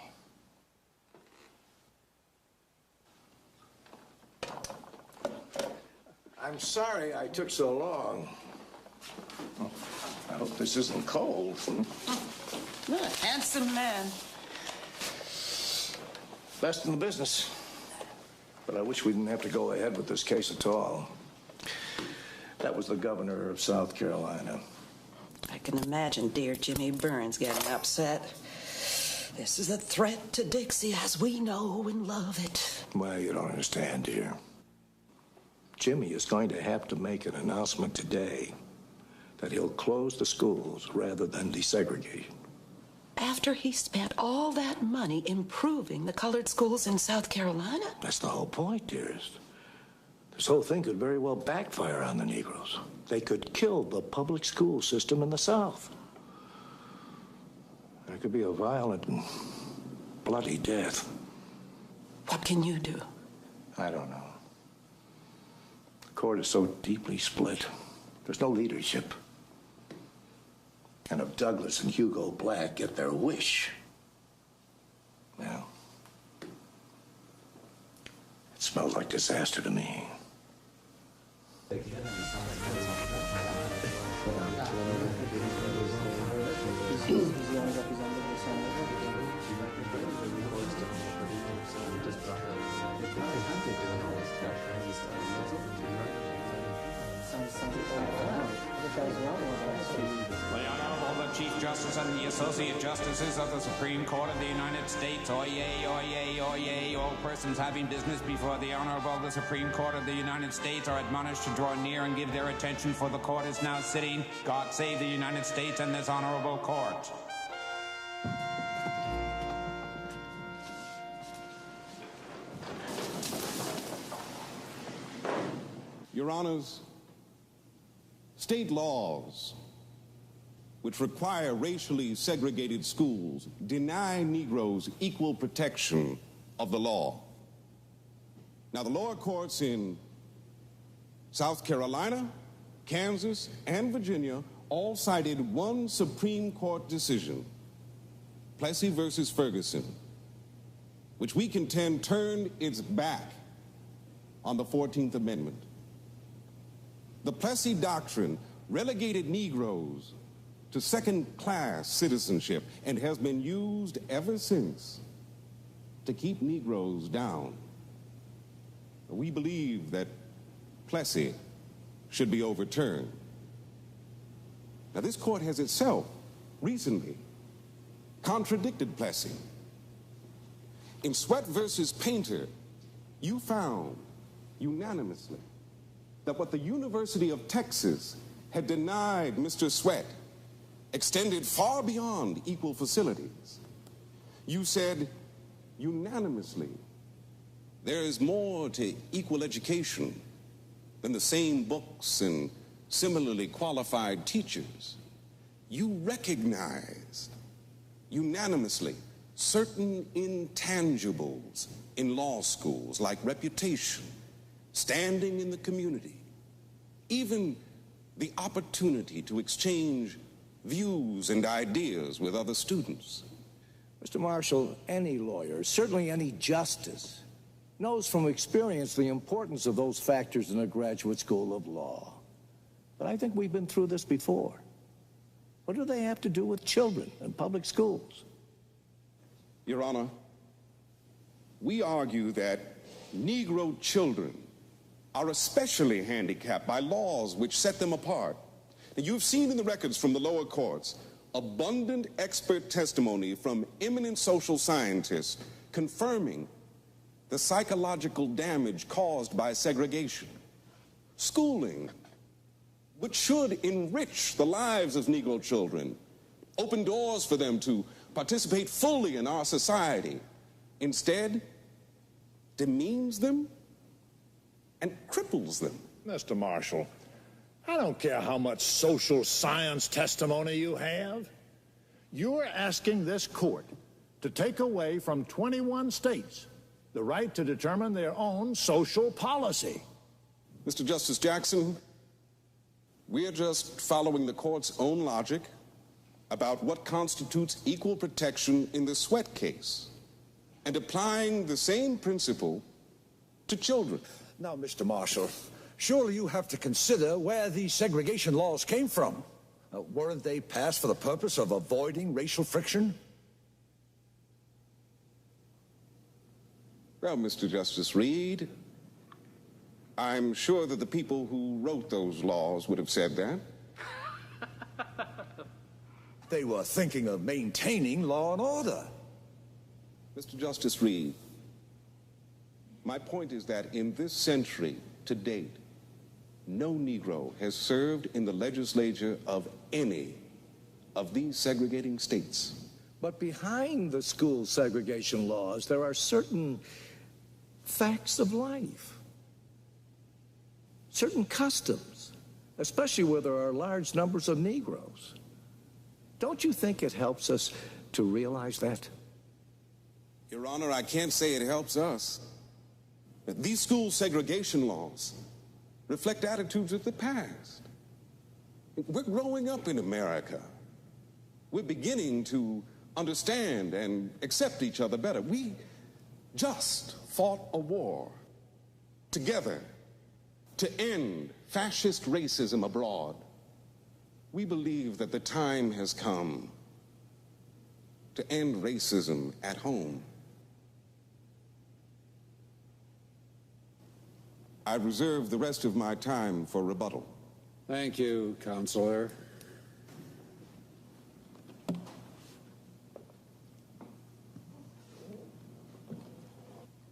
Speaker 14: I'm sorry I took so long. Oh, I hope this isn't cold.
Speaker 13: What a handsome man.
Speaker 14: Best in the business. But I wish we didn't have to go ahead with this case at all. That was the governor of South Carolina.
Speaker 13: I can imagine dear Jimmy Burns getting upset. This is a threat to Dixie as we know and love it.
Speaker 14: Well, you don't understand, dear. Jimmy is going to have to make an announcement today that he'll close the schools rather than desegregate.
Speaker 13: After he spent all that money improving the colored schools in South Carolina?
Speaker 14: That's the whole point, dearest. This whole thing could very well backfire on the Negroes. They could kill the public school system in the South. There could be a violent and bloody death.
Speaker 13: What can you do?
Speaker 14: I don't know. The court is so deeply split. There's no leadership. And if Douglas and Hugo Black get their wish, well, it smells like disaster to me.
Speaker 9: Chief Justice and the Associate Justices of the Supreme Court of the United States. Oyez, oyez, oyez. All persons having business before the Honorable the Supreme Court of the United States are admonished to draw near and give their attention, for the court is now sitting. God save the United States and this honorable court.
Speaker 10: Your Honors, state laws which require racially segregated schools deny Negroes equal protection of the law. Now, the lower courts in South Carolina, Kansas, and Virginia all cited one Supreme Court decision, Plessy versus Ferguson, which we contend turned its back on the 14th Amendment. The Plessy doctrine relegated Negroes to second-class citizenship and has been used ever since to keep Negroes down. We believe that Plessy should be overturned. Now, this court has itself recently contradicted Plessy. In Sweat versus Painter, you found unanimously that what the University of Texas had denied Mr. Sweat extended far beyond equal facilities. You said unanimously there is more to equal education than the same books and similarly qualified teachers. You recognized unanimously certain intangibles in law schools, like reputation, standing in the community, even the opportunity to exchange views and ideas with other students.
Speaker 14: Mr. Marshall, any lawyer, certainly any justice, knows from experience the importance of those factors in a graduate school of law. But I think we've been through this before. What do they have to do with children and public schools?
Speaker 10: Your Honor, we argue that Negro children are especially handicapped by laws which set them apart. Now, you've seen in the records from the lower courts abundant expert testimony from eminent social scientists confirming the psychological damage caused by segregation. Schooling, which should enrich the lives of Negro children, open doors for them to participate fully in our society, instead demeans them and cripples them.
Speaker 15: Mr. Marshall, I don't care how much social science testimony you have. You're asking this court to take away from 21 states the right to determine their own social policy.
Speaker 10: Mr. Justice Jackson, we're just following the court's own logic about what constitutes equal protection in the Sweat case and applying the same principle to children.
Speaker 14: Now, Mr. Marshall, surely you have to consider where these segregation laws came from. Weren't they passed for the purpose of avoiding racial friction?
Speaker 10: Well, Mr. Justice Reed, I'm sure that the people who wrote those laws would have said that.
Speaker 14: They were thinking of maintaining law and order.
Speaker 10: Mr. Justice Reed, my point is that in this century to date, no Negro has served in the legislature of any of these segregating states.
Speaker 14: But behind the school segregation laws, there are certain facts of life, certain customs, especially where there are large numbers of Negroes. Don't you think it helps us to realize that?
Speaker 10: Your Honor, I can't say it helps us. These school segregation laws reflect attitudes of the past. We're growing up in America. We're beginning to understand and accept each other better. We just fought a war together to end fascist racism abroad. We believe that the time has come to end racism at home. I reserve the rest of my time for rebuttal.
Speaker 25: Thank you, Counselor.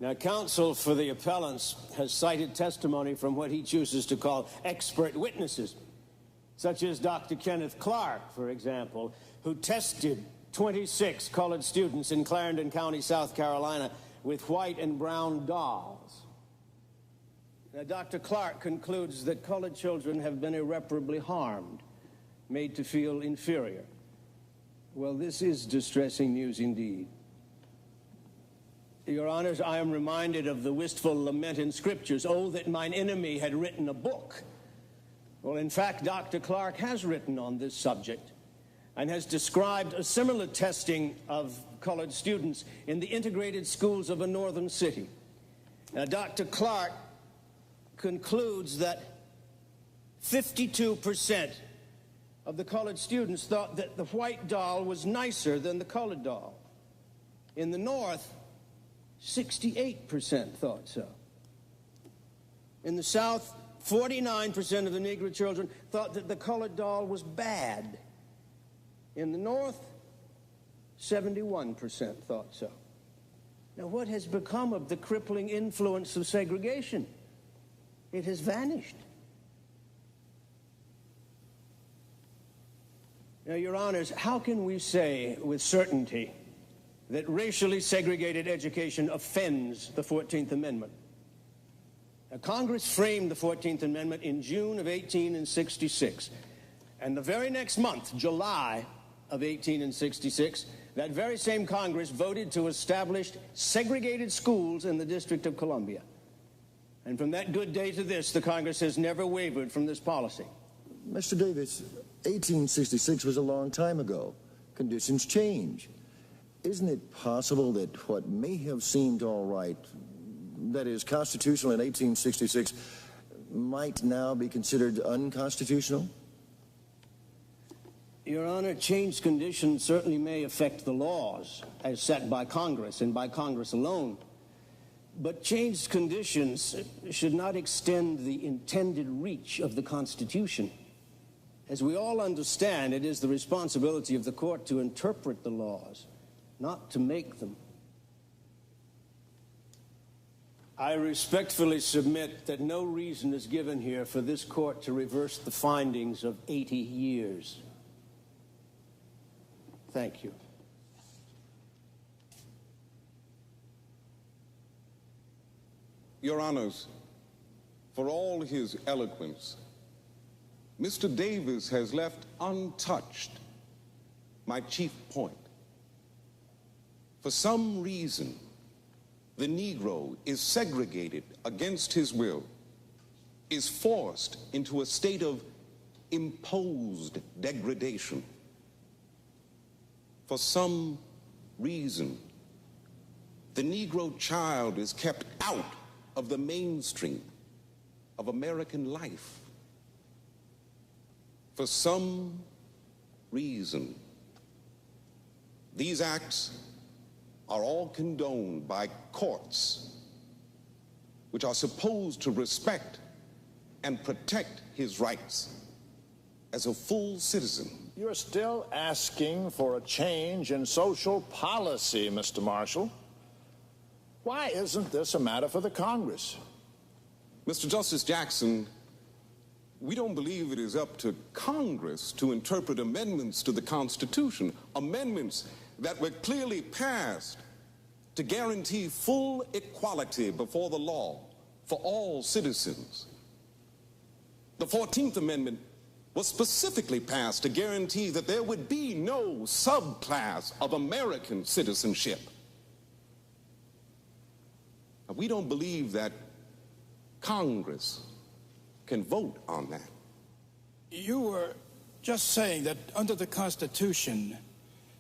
Speaker 3: Now, counsel for the appellants has cited testimony from what he chooses to call expert witnesses, such as Dr. Kenneth Clark, for example, who tested 26 colored students in Clarendon County, South Carolina, with white and brown dolls. Now, Dr. Clark concludes that colored children have been irreparably harmed, made to feel inferior. Well, this is distressing news indeed. Your Honors, I am reminded of the wistful lament in Scriptures, "Oh, that mine enemy had written a book." Well, in fact, Dr. Clark has written on this subject and has described a similar testing of colored students in the integrated schools of a northern city. Now, Dr. Clark concludes that 52% of the colored students thought that the white doll was nicer than the colored doll. In the North, 68% thought so. In the South, 49% of the Negro children thought that the colored doll was bad. In the North, 71% thought so. Now, what has become of the crippling influence of segregation? It has vanished. Now, Your Honors, how can we say with certainty that racially segregated education offends the 14th Amendment? Now, Congress framed the 14th Amendment in June of 1866, and the very next month, July of 1866, that very same Congress voted to establish segregated schools in the District of Columbia. And from that good day to this, the Congress has never wavered from this policy.
Speaker 8: Mr. Davis, 1866 was a long time ago. Conditions change. Isn't it possible that what may have seemed all right, that is, constitutional in 1866, might now be considered unconstitutional?
Speaker 3: Your Honor, changed conditions certainly may affect the laws as set by Congress and by Congress alone. But changed conditions should not extend the intended reach of the Constitution. As we all understand, it is the responsibility of the court to interpret the laws, not to make them. I respectfully submit that no reason is given here for this court to reverse the findings of 80 years. Thank you.
Speaker 10: Your Honors, for all his eloquence, Mr. Davis has left untouched my chief point. For some reason, the Negro is segregated against his will, is forced into a state of imposed degradation. For some reason, the Negro child is kept out of the mainstream of American life. For some reason, these acts are all condoned by courts, which are supposed to respect and protect his rights as a full citizen.
Speaker 15: You're still asking for a change in social policy, Mr. Marshall. Why isn't this a matter for the Congress?
Speaker 10: Mr. Justice Jackson, we don't believe it is up to Congress to interpret amendments to the Constitution, amendments that were clearly passed to guarantee full equality before the law for all citizens. The 14th Amendment was specifically passed to guarantee that there would be no subclass of American citizenship. Now, we don't believe that Congress can vote on that.
Speaker 16: You were just saying that under the Constitution,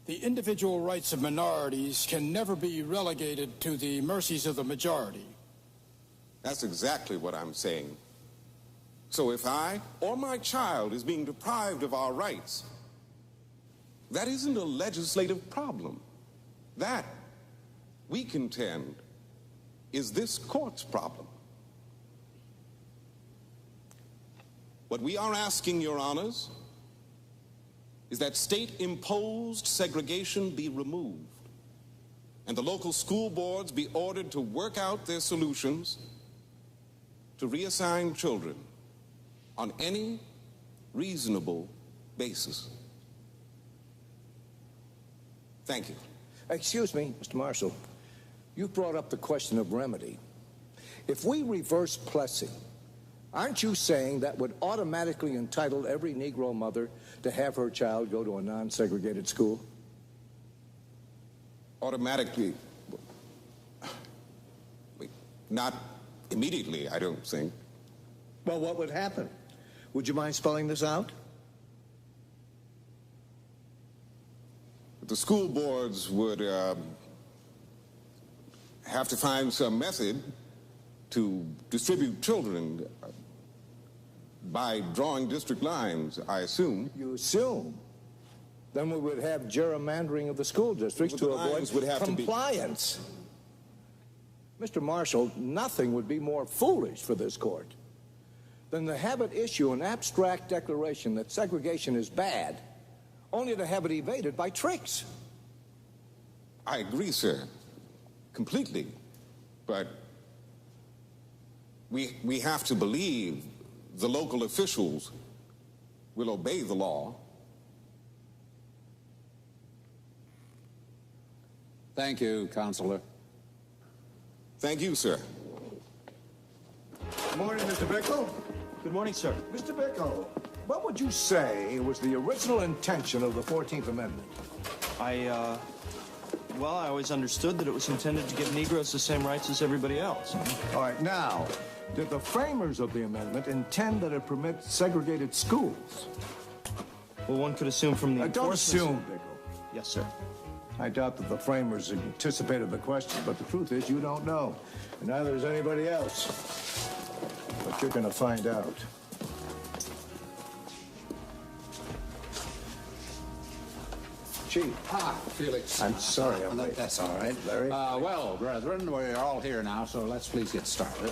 Speaker 16: the individual rights of minorities can never be relegated to the mercies of the majority.
Speaker 10: That's exactly what I'm saying. So if I or my child is being deprived of our rights, that isn't a legislative problem. That, we contend, is this court's problem. What we are asking, Your Honors, is that state-imposed segregation be removed, and the local school boards be ordered to work out their solutions to reassign children on any reasonable basis. Thank you.
Speaker 14: Excuse me, Mr. Marshall. You brought up the question of remedy. If we reverse Plessy, aren't you saying that would automatically entitle every Negro mother to have her child go to a non-segregated school?
Speaker 10: Automatically? Not immediately, I don't think.
Speaker 14: Well, what would happen? Would you mind spelling this out?
Speaker 10: The school boards would have to find some method to distribute children by drawing district lines, I assume.
Speaker 14: You assume? Then we would have gerrymandering of the school districts to avoid compliance. Mr. Marshall, nothing would be more foolish for this court than to have it issue an abstract declaration that segregation is bad, only to have it evaded by tricks.
Speaker 10: I agree, sir, completely. But we have to believe the local officials will obey the law.
Speaker 25: Thank you, Counselor.
Speaker 10: Thank you, sir.
Speaker 14: Good morning, Mr. Bickle.
Speaker 3: Good morning, sir.
Speaker 14: Mr. Bickle, what would you say was the original intention of the 14th Amendment?
Speaker 3: Well, I always understood that it was intended to give Negroes the same rights as everybody else.
Speaker 14: All right, now, did the framers of the amendment intend that it permit segregated schools?
Speaker 3: Well, one could assume from the
Speaker 14: Don't assume, Bickle.
Speaker 3: Yes, sir.
Speaker 14: I doubt that the framers anticipated the question, but the truth is you don't know, and neither does anybody else. But you're going to find out. Chief.
Speaker 25: Felix.
Speaker 14: I'm sorry.
Speaker 25: That's all right.
Speaker 14: Larry.
Speaker 25: Well, brethren, we're all here now, so let's please get started.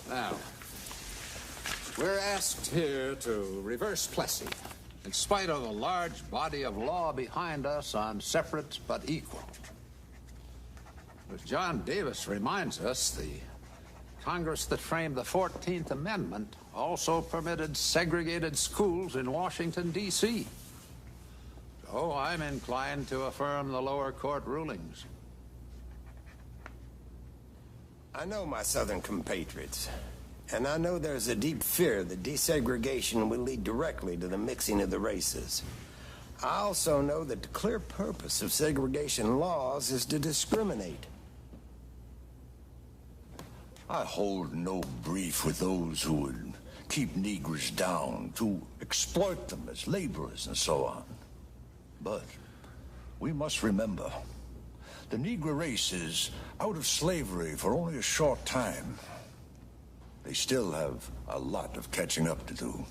Speaker 25: Now, we're asked here to reverse Plessy, in spite of a large body of law behind us on separate but equal. As John Davis reminds us, the Congress that framed the 14th Amendment also permitted segregated schools in Washington, D.C. So I'm inclined to affirm the lower court rulings.
Speaker 23: I know my Southern compatriots, and I know there's a deep fear that desegregation will lead directly to the mixing of the races. I also know that the clear purpose of segregation laws is to discriminate.
Speaker 17: I hold no brief with those who would keep Negroes down, to exploit them as laborers and so on. But we must remember, the Negro race is out of slavery for only a short time. They still have a lot of catching up to do.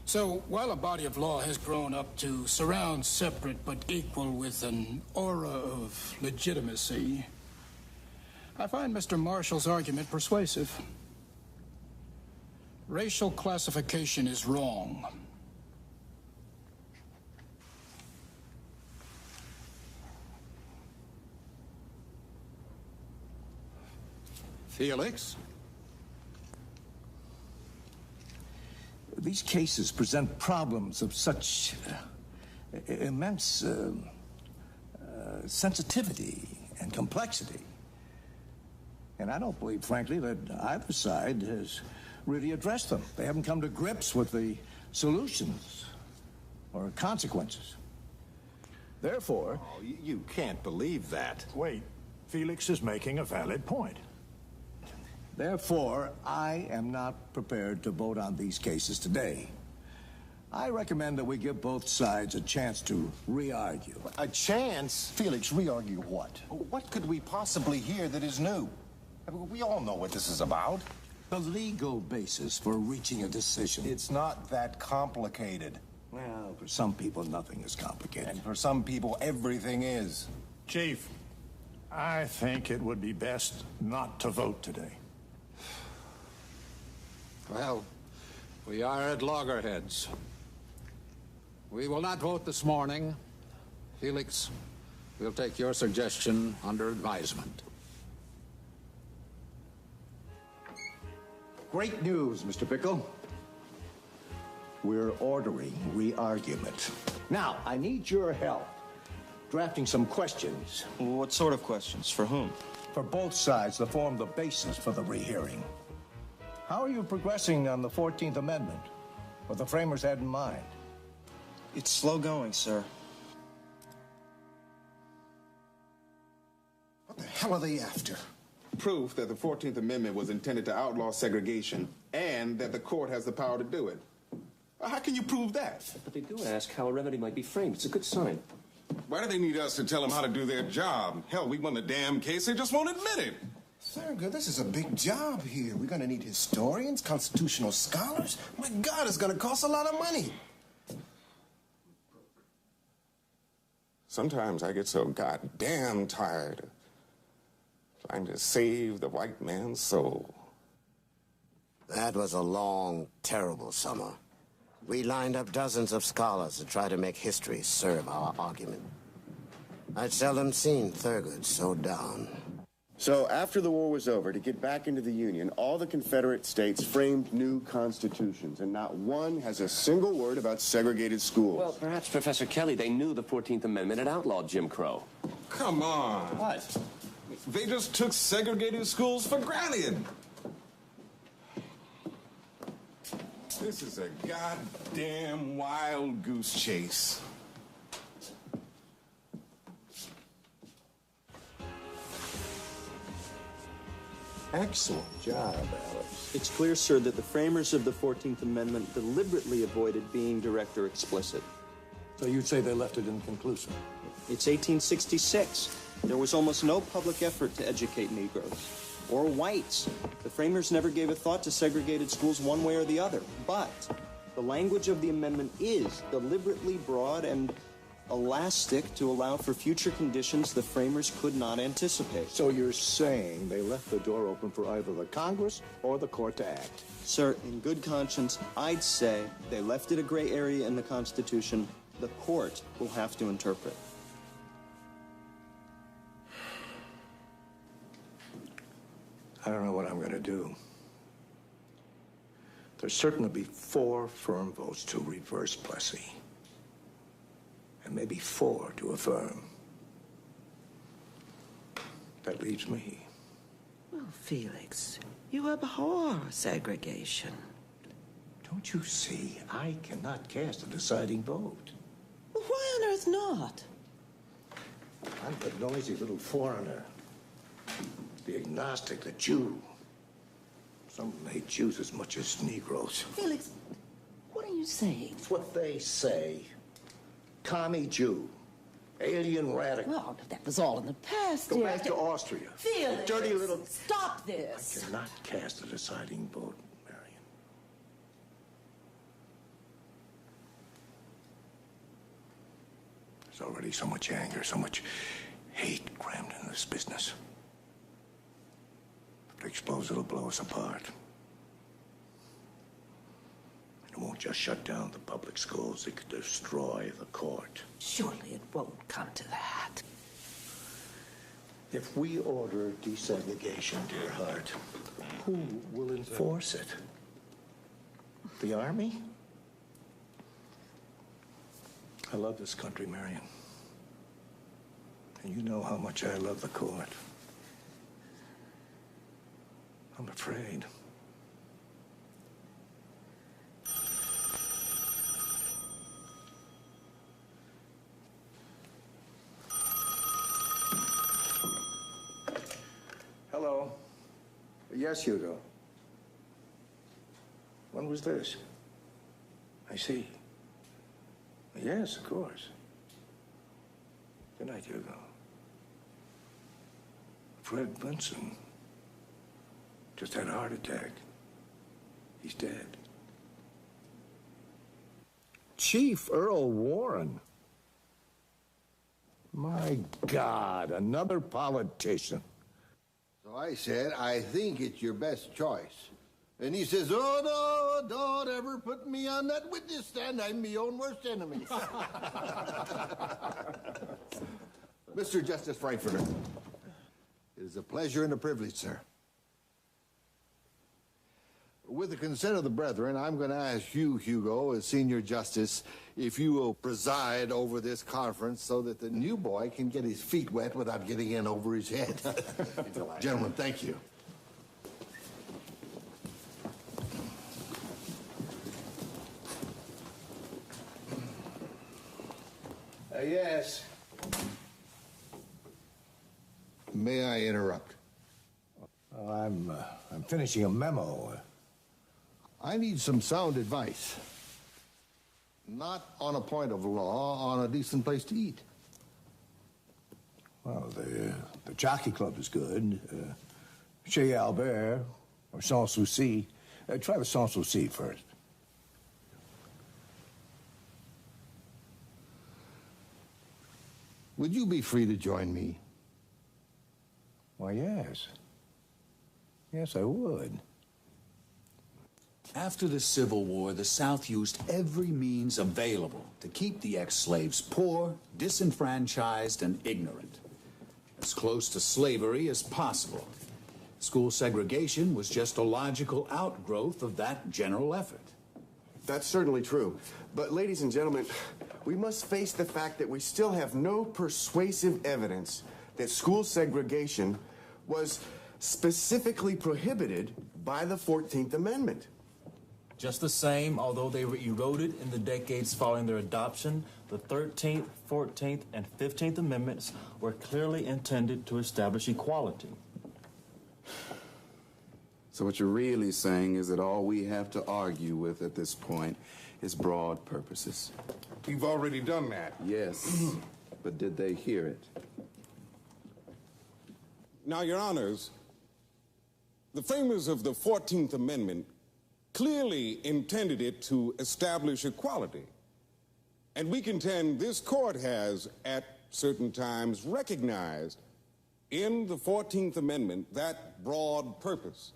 Speaker 16: So, while a body of law has grown up to surround separate but equal with an aura of legitimacy, I find Mr. Marshall's argument persuasive. Racial classification is wrong.
Speaker 25: Felix?
Speaker 14: These cases present problems of such immense sensitivity and complexity. And I don't believe, frankly, that either side has really addressed them. They haven't come to grips with the solutions or consequences. Therefore...
Speaker 15: Oh, you can't believe that. Wait, Felix is making a valid point.
Speaker 14: Therefore, I am not prepared to vote on these cases today. I recommend that we give both sides a chance to re-argue.
Speaker 15: A chance? Felix, re-argue what?
Speaker 23: What could we possibly hear that is new? I mean, we all know what this is about.
Speaker 14: The legal basis for reaching a decision.
Speaker 23: It's not that complicated.
Speaker 14: Well, for some people, nothing is complicated.
Speaker 23: And for some people, everything is.
Speaker 15: Chief, I think it would be best not to vote today.
Speaker 25: Well, We are at loggerheads. We will not vote this morning. Felix, we'll take your suggestion under advisement.
Speaker 14: Great news, Mr. Pickle. We're ordering re-argument. Now, I need your help drafting some questions.
Speaker 18: What sort of questions? For whom?
Speaker 14: For both sides to form the basis for the rehearing. How are you progressing on the 14th Amendment? What the framers had in mind?
Speaker 18: It's slow going, sir.
Speaker 2: What the hell are they after? Proof that the 14th Amendment was intended to outlaw segregation and that the court has the power to do it. How can you prove that?
Speaker 6: But they do ask how a remedy might be framed. It's a good sign.
Speaker 2: Why do they need us to tell them how to do their job? Hell, we won the damn case. They just won't admit it.
Speaker 19: Thurgood, this is a big job here. We're going to need historians, constitutional scholars. My God, it's going to cost a lot of money.
Speaker 2: Sometimes I get so goddamn tired of trying to save the white man's soul.
Speaker 5: That was a long, terrible summer. We lined up dozens of scholars to try to make history serve our argument. I'd seldom seen Thurgood so down.
Speaker 20: So after the war was over, to get back into the Union, all the Confederate states framed new constitutions, and not one has a single word about segregated schools.
Speaker 6: Well, perhaps, Professor Kelly, they knew the 14th Amendment had outlawed Jim Crow.
Speaker 2: Come on.
Speaker 6: What?
Speaker 2: They just took segregated schools for granted. This is a goddamn wild goose chase.
Speaker 20: Excellent job, Alex.
Speaker 18: It's clear, sir, that the framers of the 14th Amendment deliberately avoided being direct or explicit.
Speaker 14: So you'd say they left it inconclusive?
Speaker 18: It's 1866. There was almost no public effort to educate Negroes or whites. The framers never gave a thought to segregated schools one way or the other. But the language of the amendment is deliberately broad and elastic to allow for future conditions the framers could not anticipate.
Speaker 14: So you're saying they left the door open for either the Congress or the court to act?
Speaker 18: Sir, in good conscience, I'd say they left it a gray area in the Constitution. The court will have to interpret.
Speaker 14: I don't know what I'm going to do. There's certain to be 4 firm votes to reverse Plessy. And maybe 4 to affirm. That leaves me.
Speaker 13: Well, Felix, you abhor segregation.
Speaker 14: Don't you see? I cannot cast a deciding vote.
Speaker 13: Well, why on earth not?
Speaker 14: I'm the noisy little foreigner. The agnostic, the Jew. Some of them hate Jews as much as Negroes.
Speaker 13: Felix, what are you saying?
Speaker 14: It's what they say. Commie Jew. Alien radical.
Speaker 13: Well, that was all in the past,
Speaker 14: Go
Speaker 13: dear.
Speaker 14: back to Austria.
Speaker 13: Felix,
Speaker 14: Dirty little...
Speaker 13: stop this.
Speaker 14: I cannot cast a deciding vote, Marion. There's already so much anger, so much hate crammed into this business. If it explodes, it'll blow us apart. It won't just shut down the public schools. It could destroy the court.
Speaker 13: Surely it won't come to that.
Speaker 14: If we order desegregation, dear heart, who will enforce it? The army? I love this country, Marion. And you know how much I love the court. I'm afraid. Hello. Yes, Hugo. When was this? I see. Yes, of course. Good night, Hugo. Fred Bunsen just had a heart attack. He's dead. Chief Earl Warren. My God, another politician.
Speaker 21: So I said, I think it's your best choice.
Speaker 8: And he says, oh, no, don't ever put me on that witness stand. I'm my own worst enemy. Mr. Justice Frankfurter, it is a pleasure and a privilege, sir. With the consent of the brethren, I'm going to ask you, Hugo, as senior justice, if you will preside over this conference so that the new boy can get his feet wet without getting in over his head. Gentlemen, thank you. Yes. May I interrupt?
Speaker 14: I'm finishing a memo.
Speaker 8: I need some sound advice. Not on a point of law, on a decent place to eat.
Speaker 14: Well, the Jockey Club is good. Chez Albert or Sans Souci. Try the Sans Souci first.
Speaker 8: Would you be free to join me?
Speaker 14: Why, yes. Yes, I would.
Speaker 1: After the Civil War, the South used every means available to keep the ex-slaves poor, disenfranchised, and ignorant. As close to slavery as possible. School segregation was just a logical outgrowth of that general effort.
Speaker 20: That's certainly true. But, ladies and gentlemen, we must face the fact that we still have no persuasive evidence that school segregation was specifically prohibited by the 14th Amendment.
Speaker 4: Just the same, although they were eroded in the decades following their adoption, the 13th, 14th, and 15th Amendments were clearly intended to establish equality.
Speaker 24: So what you're really saying is that all we have to argue with at this point is broad purposes.
Speaker 2: We've already done that.
Speaker 24: Yes, but did they hear it?
Speaker 2: Now, Your Honors, the framers of the 14th Amendment clearly intended it to establish equality. And we contend this court has, at certain times, recognized in the 14th Amendment that broad purpose.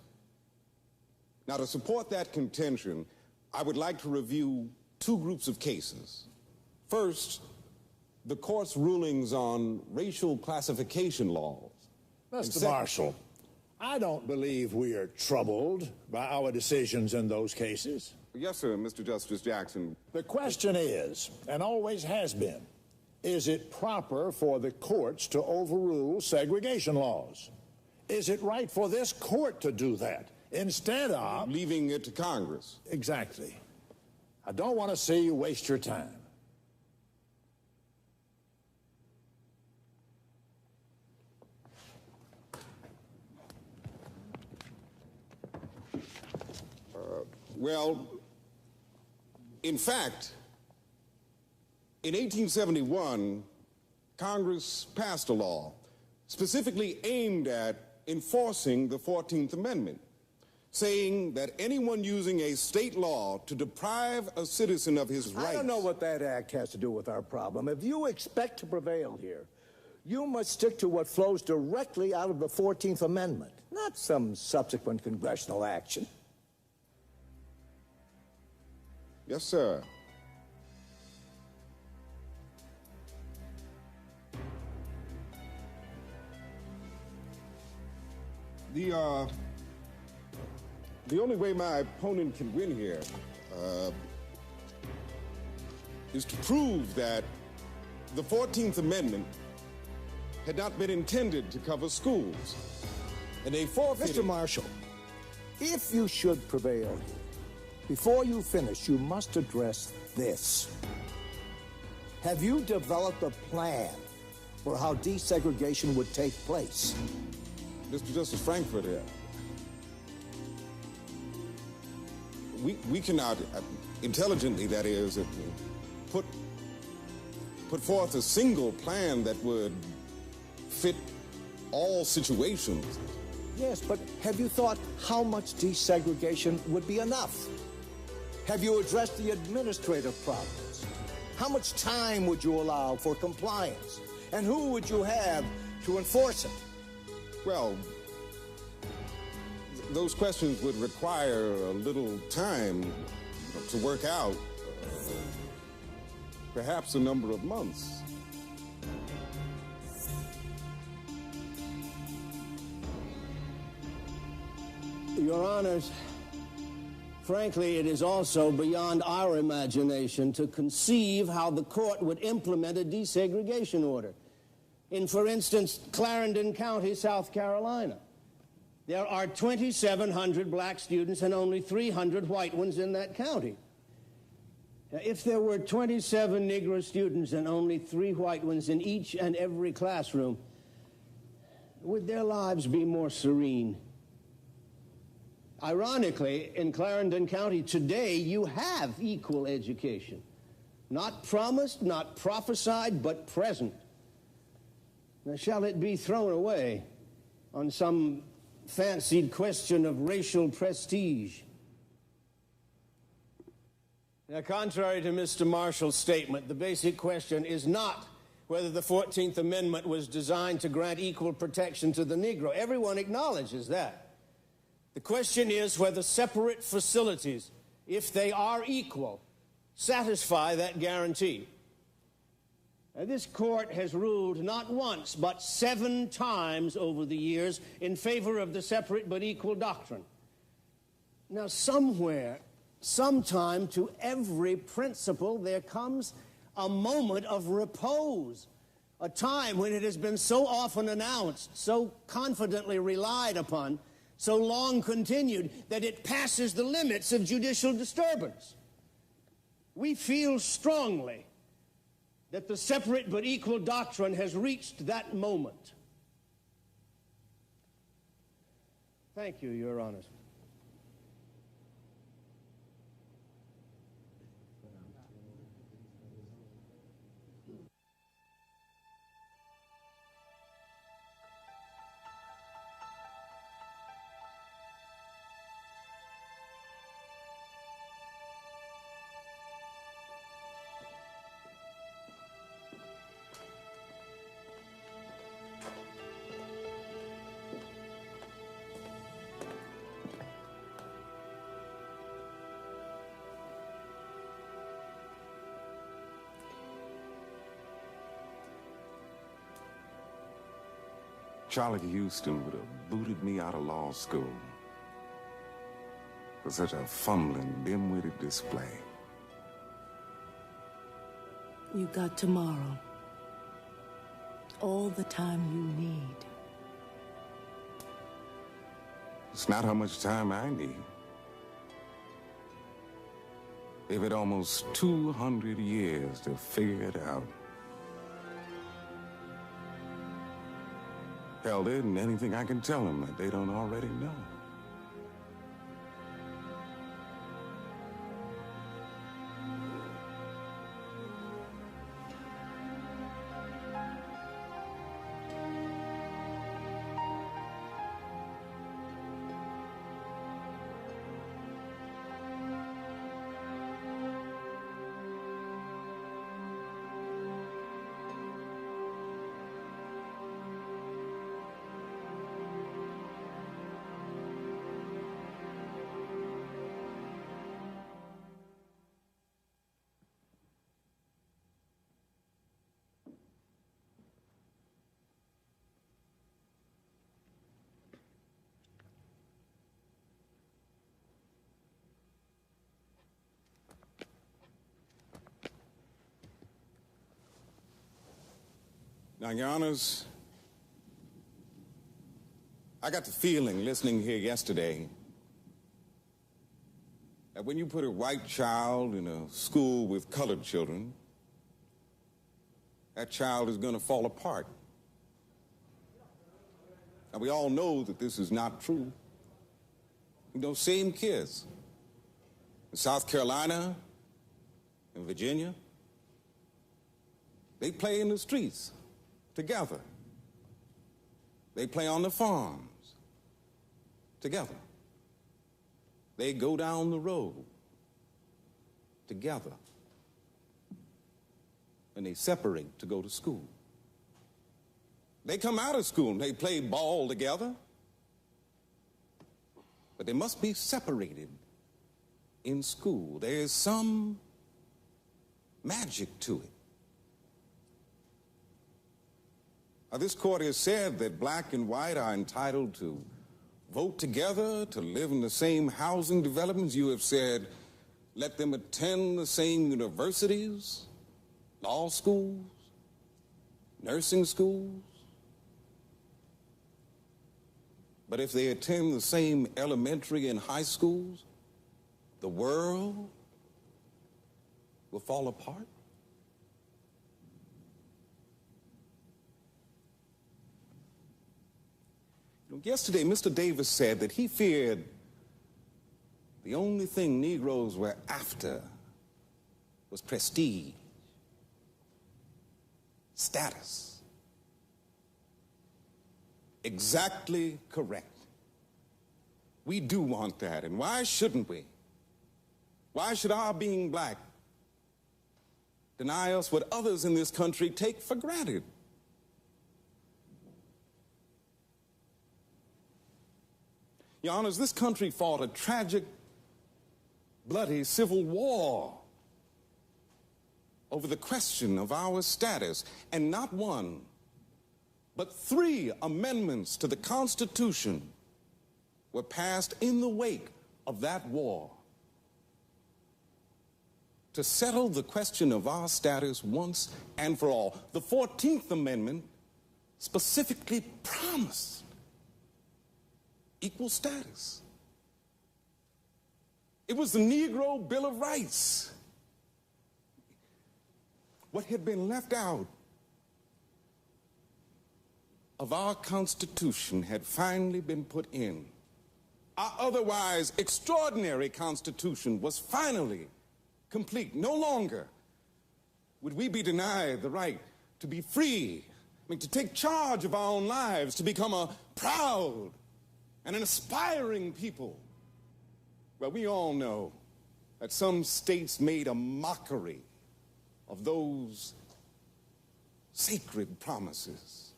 Speaker 2: Now, to support that contention, I would like to review two groups of cases. First, the court's rulings on racial classification laws.
Speaker 15: Mr. Marshall, I don't believe we are troubled by our decisions in those cases.
Speaker 2: Yes, sir, Mr. Justice Jackson.
Speaker 15: The question is, and always has been, is it proper for the courts to overrule segregation laws? Is it right for this court to do that instead of
Speaker 2: leaving it to Congress?
Speaker 15: Exactly. I don't want to see you waste your time.
Speaker 2: Well, in fact, in 1871, Congress passed a law specifically aimed at enforcing the 14th Amendment, saying that anyone using a state law to deprive a citizen of his rights...
Speaker 14: I don't know what that act has to do with our problem. If you expect to prevail here, you must stick to what flows directly out of the 14th Amendment, not some subsequent congressional action.
Speaker 2: Yes, sir. The only way my opponent can win here is to prove that the 14th Amendment had not been intended to cover schools. And they forfeited...
Speaker 14: Mr. Marshall, if you should prevail here, before you finish, you must address this. Have you developed a plan for how desegregation would take place?
Speaker 2: Mr. Justice Frankfurter, we cannot intelligently, that is, put forth a single plan that would fit all situations.
Speaker 14: Yes, but have you thought how much desegregation would be enough? Have you addressed the administrative problems? How much time would you allow for compliance? And who would you have to enforce it?
Speaker 2: Well,
Speaker 10: those questions would require a little time to work out, perhaps a number of months.
Speaker 3: Your Honors, frankly, it is also beyond our imagination to conceive how the court would implement a desegregation order. In, for instance, Clarendon County, South Carolina, there are 2,700 black students and only 300 white ones in that county. Now, if there were 27 Negro students and only 3 white ones in each and every classroom, would their lives be more serene? Ironically, in Clarendon County today, you have equal education. Not promised, not prophesied, but present. Now, shall it be thrown away on some fancied question of racial prestige? Now, contrary to Mr. Marshall's statement, the basic question is not whether the 14th Amendment was designed to grant equal protection to the Negro. Everyone acknowledges that. The question is whether separate facilities, if they are equal, satisfy that guarantee. Now, this court has ruled not once, but 7 times over the years in favor of the separate but equal doctrine. Now, somewhere, sometime, to every principle, there comes a moment of repose, a time when it has been so often announced, so confidently relied upon, so long continued, that it passes the limits of judicial disturbance. We feel strongly that the separate but equal doctrine has reached that moment. Thank you, Your Honors.
Speaker 10: Charlie Houston would have booted me out of law school for such a fumbling, dim-witted display.
Speaker 7: You got tomorrow. All the time you need.
Speaker 10: It's not how much time I need. They've had almost 200 years to figure it out. Hell, there isn't anything I can tell them that they don't already know. Now, Your Honors, I got the feeling, listening here yesterday, that when you put a white child in a school with colored children, that child is going to fall apart. Now, we all know that this is not true. Those same kids in South Carolina and Virginia, they play in the streets together. They play on the farms together. They go down the road together. And they separate to go to school. They come out of school and they play ball together. but they must be separated in school. There is some magic to it. Now, this court has said that black and white are entitled to vote together, to live in the same housing developments. You have said, let them attend the same universities, law schools, nursing schools. But if they attend the same elementary and high schools, the world will fall apart. Yesterday, Mr. Davis said that he feared the only thing Negroes were after was prestige, status. Exactly correct. We do want that, and why shouldn't we? Why should our being black deny us what others in this country take for granted? Your Honors, this country fought a tragic, bloody civil war over the question of our status, and not one, but 3 amendments to the Constitution were passed in the wake of that war to settle the question of our status once and for all. The 14th Amendment specifically promised equal status. It was the Negro Bill of Rights. What had been left out of our Constitution had finally been put in. Our otherwise extraordinary Constitution was finally complete. No longer would we be denied the right to be free, to take charge of our own lives, to become a proud and an aspiring people. Well, we all know that some states made a mockery of those sacred promises.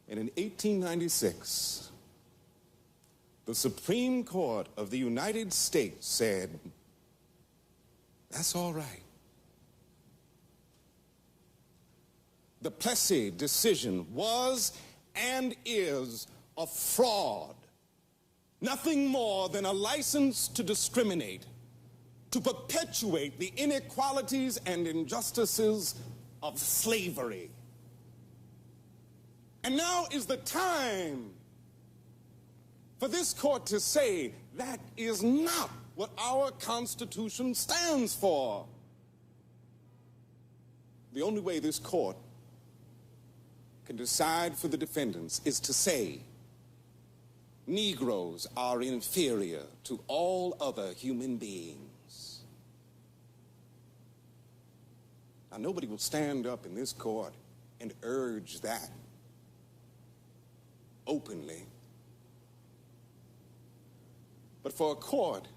Speaker 10: And in 1896, the Supreme Court of the United States said, that's all right. The Plessy decision was and is a fraud, nothing more than a license to discriminate, to perpetuate the inequalities and injustices of slavery. And now is the time for this court to say that is not what our Constitution stands for. The only way this court can decide for the defendants is to say Negroes are inferior to all other human beings. Now, nobody will stand up in this court and urge that openly. But for a court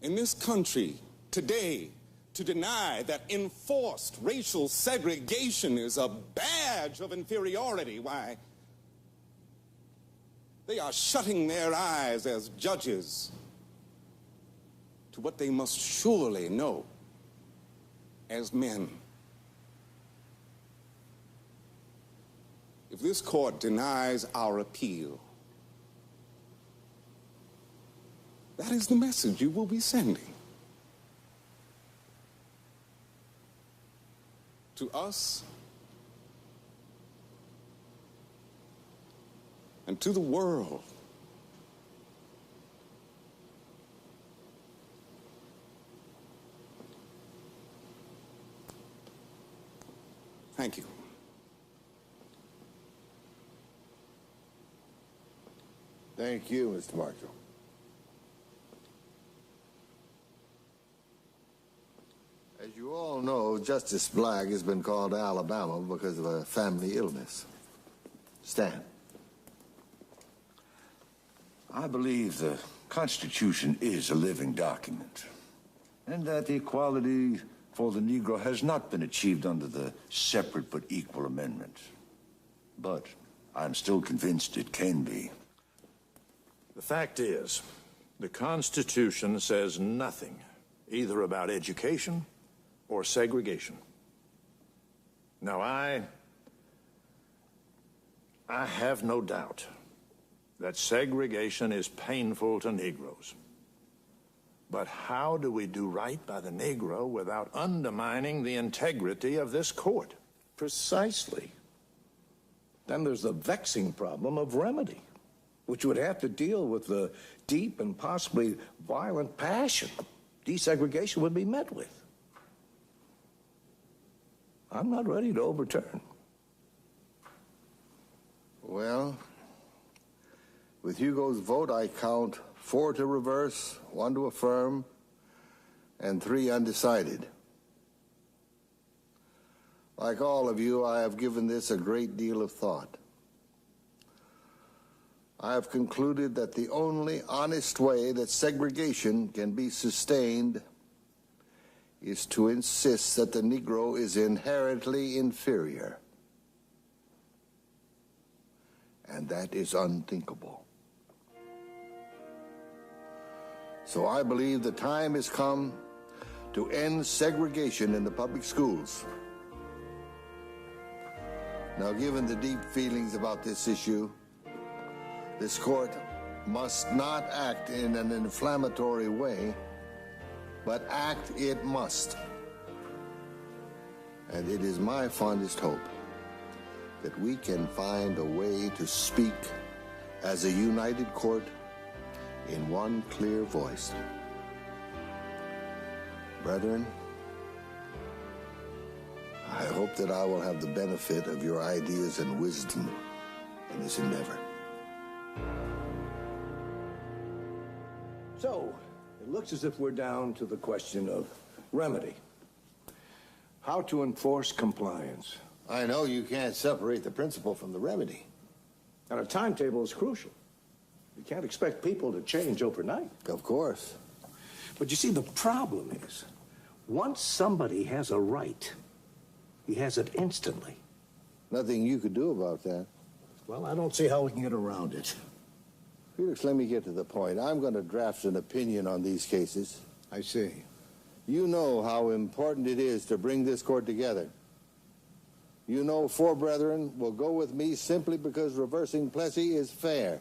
Speaker 10: in this country today to deny that enforced racial segregation is a badge of inferiority, why, they are shutting their eyes as judges to what they must surely know as men. If this court denies our appeal, that is the message you will be sending to us and to the world. Thank you.
Speaker 8: Thank you, Mr. Marshall. As you all know, Justice Black has been called to Alabama because of a family illness. Stan.
Speaker 17: I believe the Constitution is a living document, and that equality for the Negro has not been achieved under the separate but equal amendment. But I'm still convinced it can be.
Speaker 15: The fact is, the Constitution says nothing either about education or segregation. Now, I have no doubt that segregation is painful to Negroes. But how do we do right by the Negro without undermining the integrity of this court?
Speaker 14: Precisely. Then there's the vexing problem of remedy, which would have to deal with the deep and possibly violent passion desegregation would be met with. I'm not ready to overturn.
Speaker 8: Well, with Hugo's vote, I count 4 to reverse, 1 to affirm, and 3 undecided. Like all of you, I have given this a great deal of thought. I have concluded that the only honest way that segregation can be sustained is to insist that the Negro is inherently inferior. And that is unthinkable. So I believe the time has come to end segregation in the public schools. Now, given the deep feelings about this issue, this court must not act in an inflammatory way, but act it must. And it is my fondest hope that we can find a way to speak as a united court in one clear voice. Brethren, I hope that I will have the benefit of your ideas and wisdom in this endeavor.
Speaker 14: So, it looks as if we're down to the question of remedy. How to enforce compliance.
Speaker 8: I know you can't separate the principle from the remedy.
Speaker 14: And a timetable is crucial. You can't expect people to change overnight.
Speaker 8: Of course.
Speaker 14: But you see, the problem is, once somebody has a right, he has it instantly.
Speaker 8: Nothing you could do about that.
Speaker 14: Well, I don't see how we can get around it.
Speaker 8: Felix, let me get to the point. I'm going to draft an opinion on these cases.
Speaker 14: I see.
Speaker 8: You know how important it is to bring this court together. You know 4 brethren will go with me simply because reversing Plessy is fair.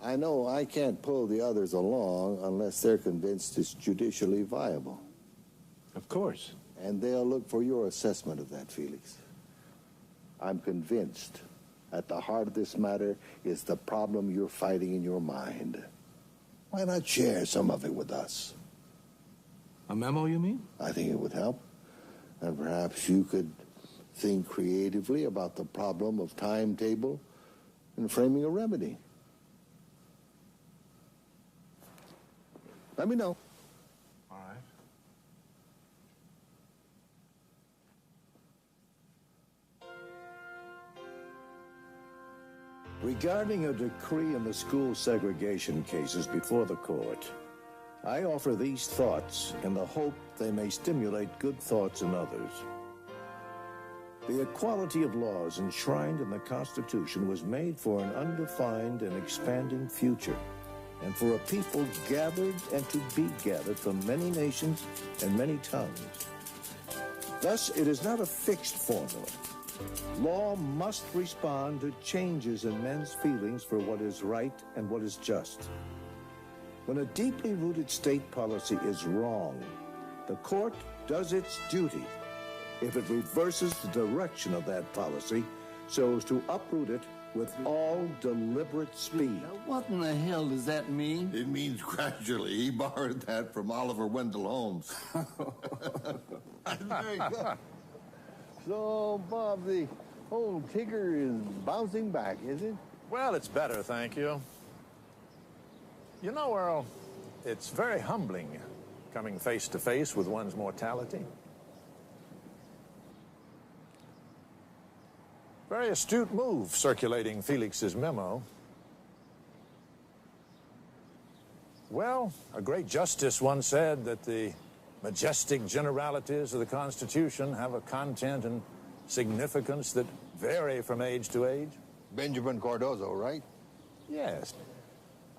Speaker 8: I know I can't pull the others along unless they're convinced it's judicially viable.
Speaker 14: Of course.
Speaker 8: And they'll look for your assessment of that, Felix. I'm convinced at the heart of this matter is the problem you're fighting in your mind. Why not share some of it with us?
Speaker 14: A memo, you mean?
Speaker 8: I think it would help. And perhaps you could think creatively about the problem of timetable and framing a remedy. Let me know.
Speaker 14: All right. Regarding a decree in the school segregation cases before the court, I offer these thoughts in the hope they may stimulate good thoughts in others. The equality of laws enshrined in the Constitution was made for an undefined and expanding future, and for a people gathered and to be gathered from many nations and many tongues. Thus, it is not a fixed formula. Law must respond to changes in men's feelings for what is right and what is just. When a deeply rooted state policy is wrong, the court does its duty if it reverses the direction of that policy so as to uproot it with all deliberate speed.
Speaker 9: What in the hell does that mean?
Speaker 8: It means gradually. He borrowed that from Oliver Wendell Holmes. Very good. So, Bob, the old Tigger is bouncing back, is it?
Speaker 15: Well, it's better, thank you. You know, Earl, it's very humbling coming face to face with one's mortality. Very astute move circulating Felix's memo. Well, a great justice once said that the majestic generalities of the Constitution have a content and significance that vary from age to age.
Speaker 8: Benjamin Cardozo, right?
Speaker 15: Yes.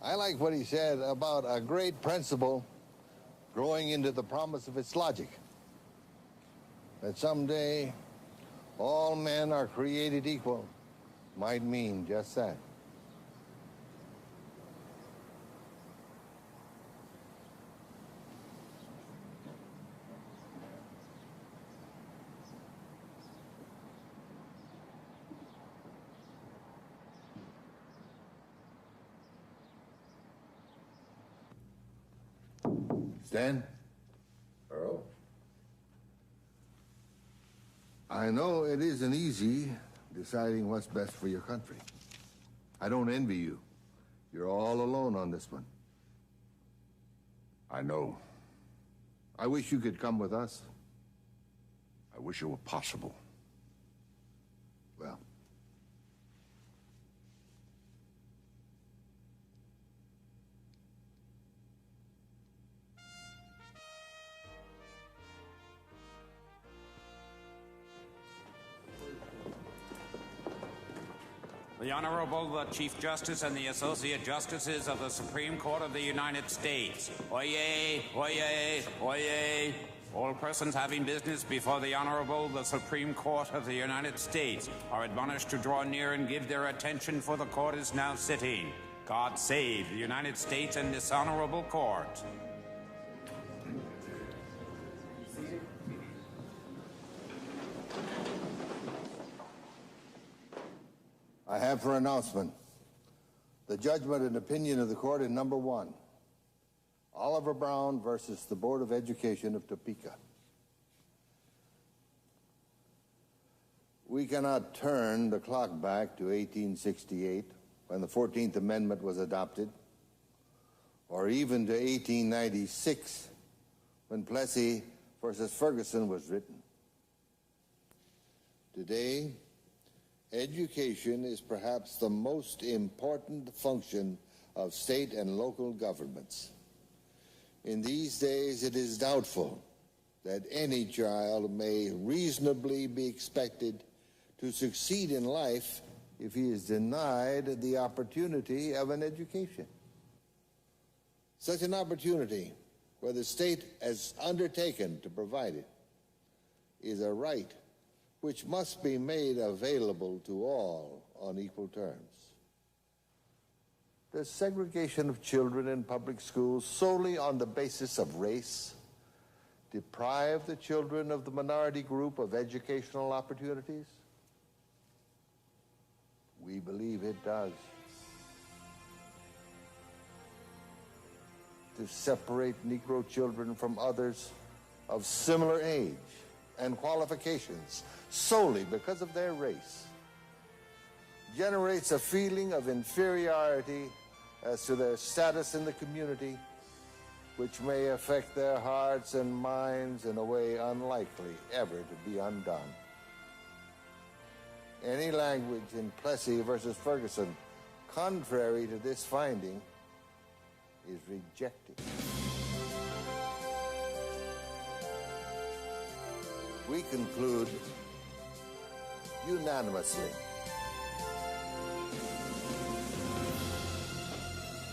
Speaker 11: I like what he said about a great principle growing into the promise of its logic. That someday all men are created equal might mean just that. Stan?
Speaker 23: Earl?
Speaker 11: I know it isn't easy deciding what's best for your country. I don't envy you. You're all alone on this one.
Speaker 17: I know.
Speaker 11: I wish you could come with us.
Speaker 17: I wish it were possible.
Speaker 11: Well.
Speaker 12: The Honorable, the Chief Justice and the Associate Justices of the Supreme Court of the United States. Oyez, oyez, oyez. All persons having business before the Honorable, the Supreme Court of the United States are admonished to draw near and give their attention, for the court is now sitting. God save the United States and this honorable court.
Speaker 11: I have for announcement the judgment and opinion of the court in number 1, Oliver Brown versus the Board of Education of Topeka. We cannot turn the clock back to 1868, when the 14th Amendment was adopted, or even to 1896, when Plessy versus Ferguson was written. Today, education is perhaps the most important function of state and local governments. In these days, it is doubtful that any child may reasonably be expected to succeed in life if he is denied the opportunity of an education. Such an opportunity, where the state has undertaken to provide it, is a right which must be made available to all on equal terms. The segregation of children in public schools solely on the basis of race deprive the children of the minority group of educational opportunities? We believe it does. To separate Negro children from others of similar age and qualifications solely because of their race generates a feeling of inferiority as to their status in the community, which may affect their hearts and minds in a way unlikely ever to be undone. Any language in Plessy versus Ferguson contrary to this finding is rejected. We conclude unanimously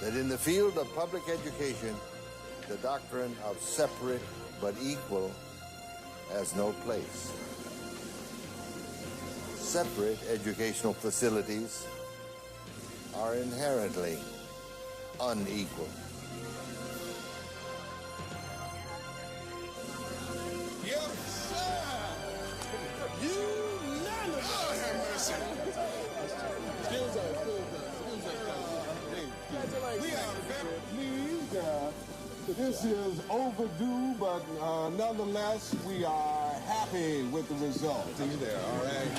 Speaker 11: that in the field of public education, the doctrine of separate but equal has no place. Separate educational facilities are inherently unequal.
Speaker 10: Yes, sir! Unanimous! Oh, have mercy. Excuse us. We are very pleased. This is overdue, but nonetheless, we are happy with the result. He's there, all right?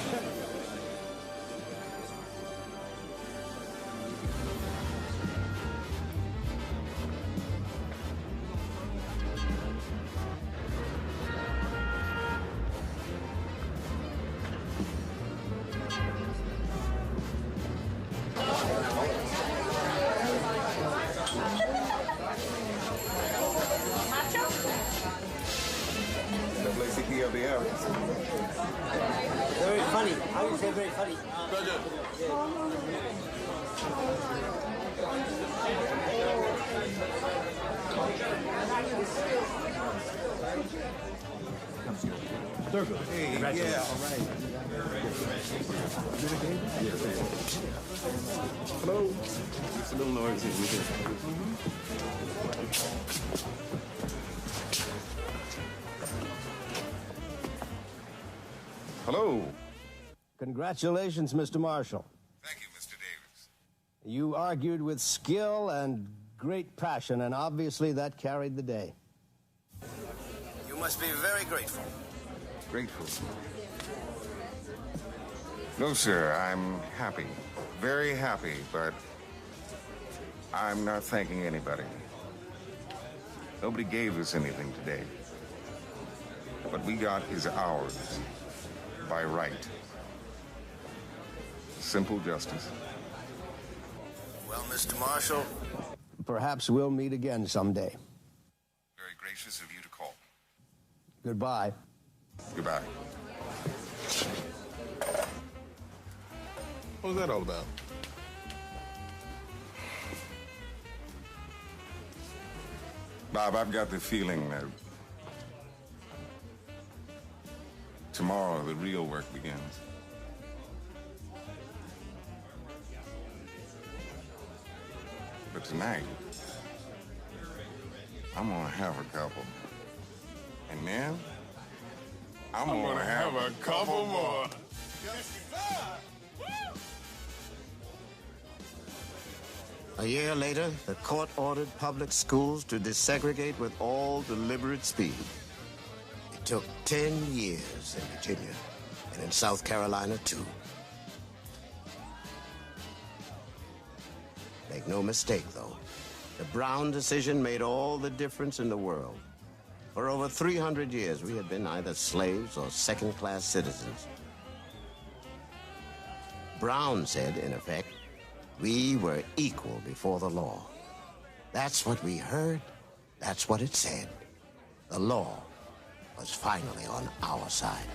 Speaker 10: NAACP of the area.
Speaker 16: Very funny. I would say very funny.
Speaker 10: Very good.
Speaker 4: Thurgood.
Speaker 2: Hey,
Speaker 4: Congratulations.
Speaker 2: yeah, all right. Hello. It's a little noisy. Hello.
Speaker 3: Congratulations, Mr. Marshall.
Speaker 2: Thank you, Mr. Davis.
Speaker 3: You argued with skill and great passion, and obviously that carried the day.
Speaker 5: You must be very grateful.
Speaker 2: Grateful. No, sir, I'm happy. Very happy, but I'm not thanking anybody. Nobody gave us anything today. What we got is ours, by right. Simple justice.
Speaker 5: Well, Mr. Marshall,
Speaker 3: Perhaps we'll meet again someday.
Speaker 2: Very gracious of you to call.
Speaker 3: Goodbye.
Speaker 2: Goodbye. What was that all about? Bob, I've got the feeling that tomorrow the real work begins. But tonight, I'm gonna have a couple. And then, I'm gonna have a couple more.
Speaker 5: a year later, the court ordered public schools to desegregate with all deliberate speed. It took 10 years in Virginia, and in South Carolina, too. Make no mistake, though, the Brown decision made all the difference in the world. For over 300 years, we had been either slaves or second-class citizens. Brown said, in effect, we were equal before the law. That's what we heard. That's what it said. The law was finally on our side.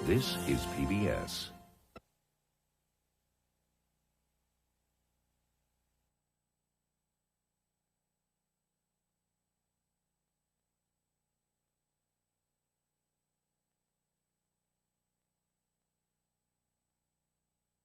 Speaker 16: This is PBS.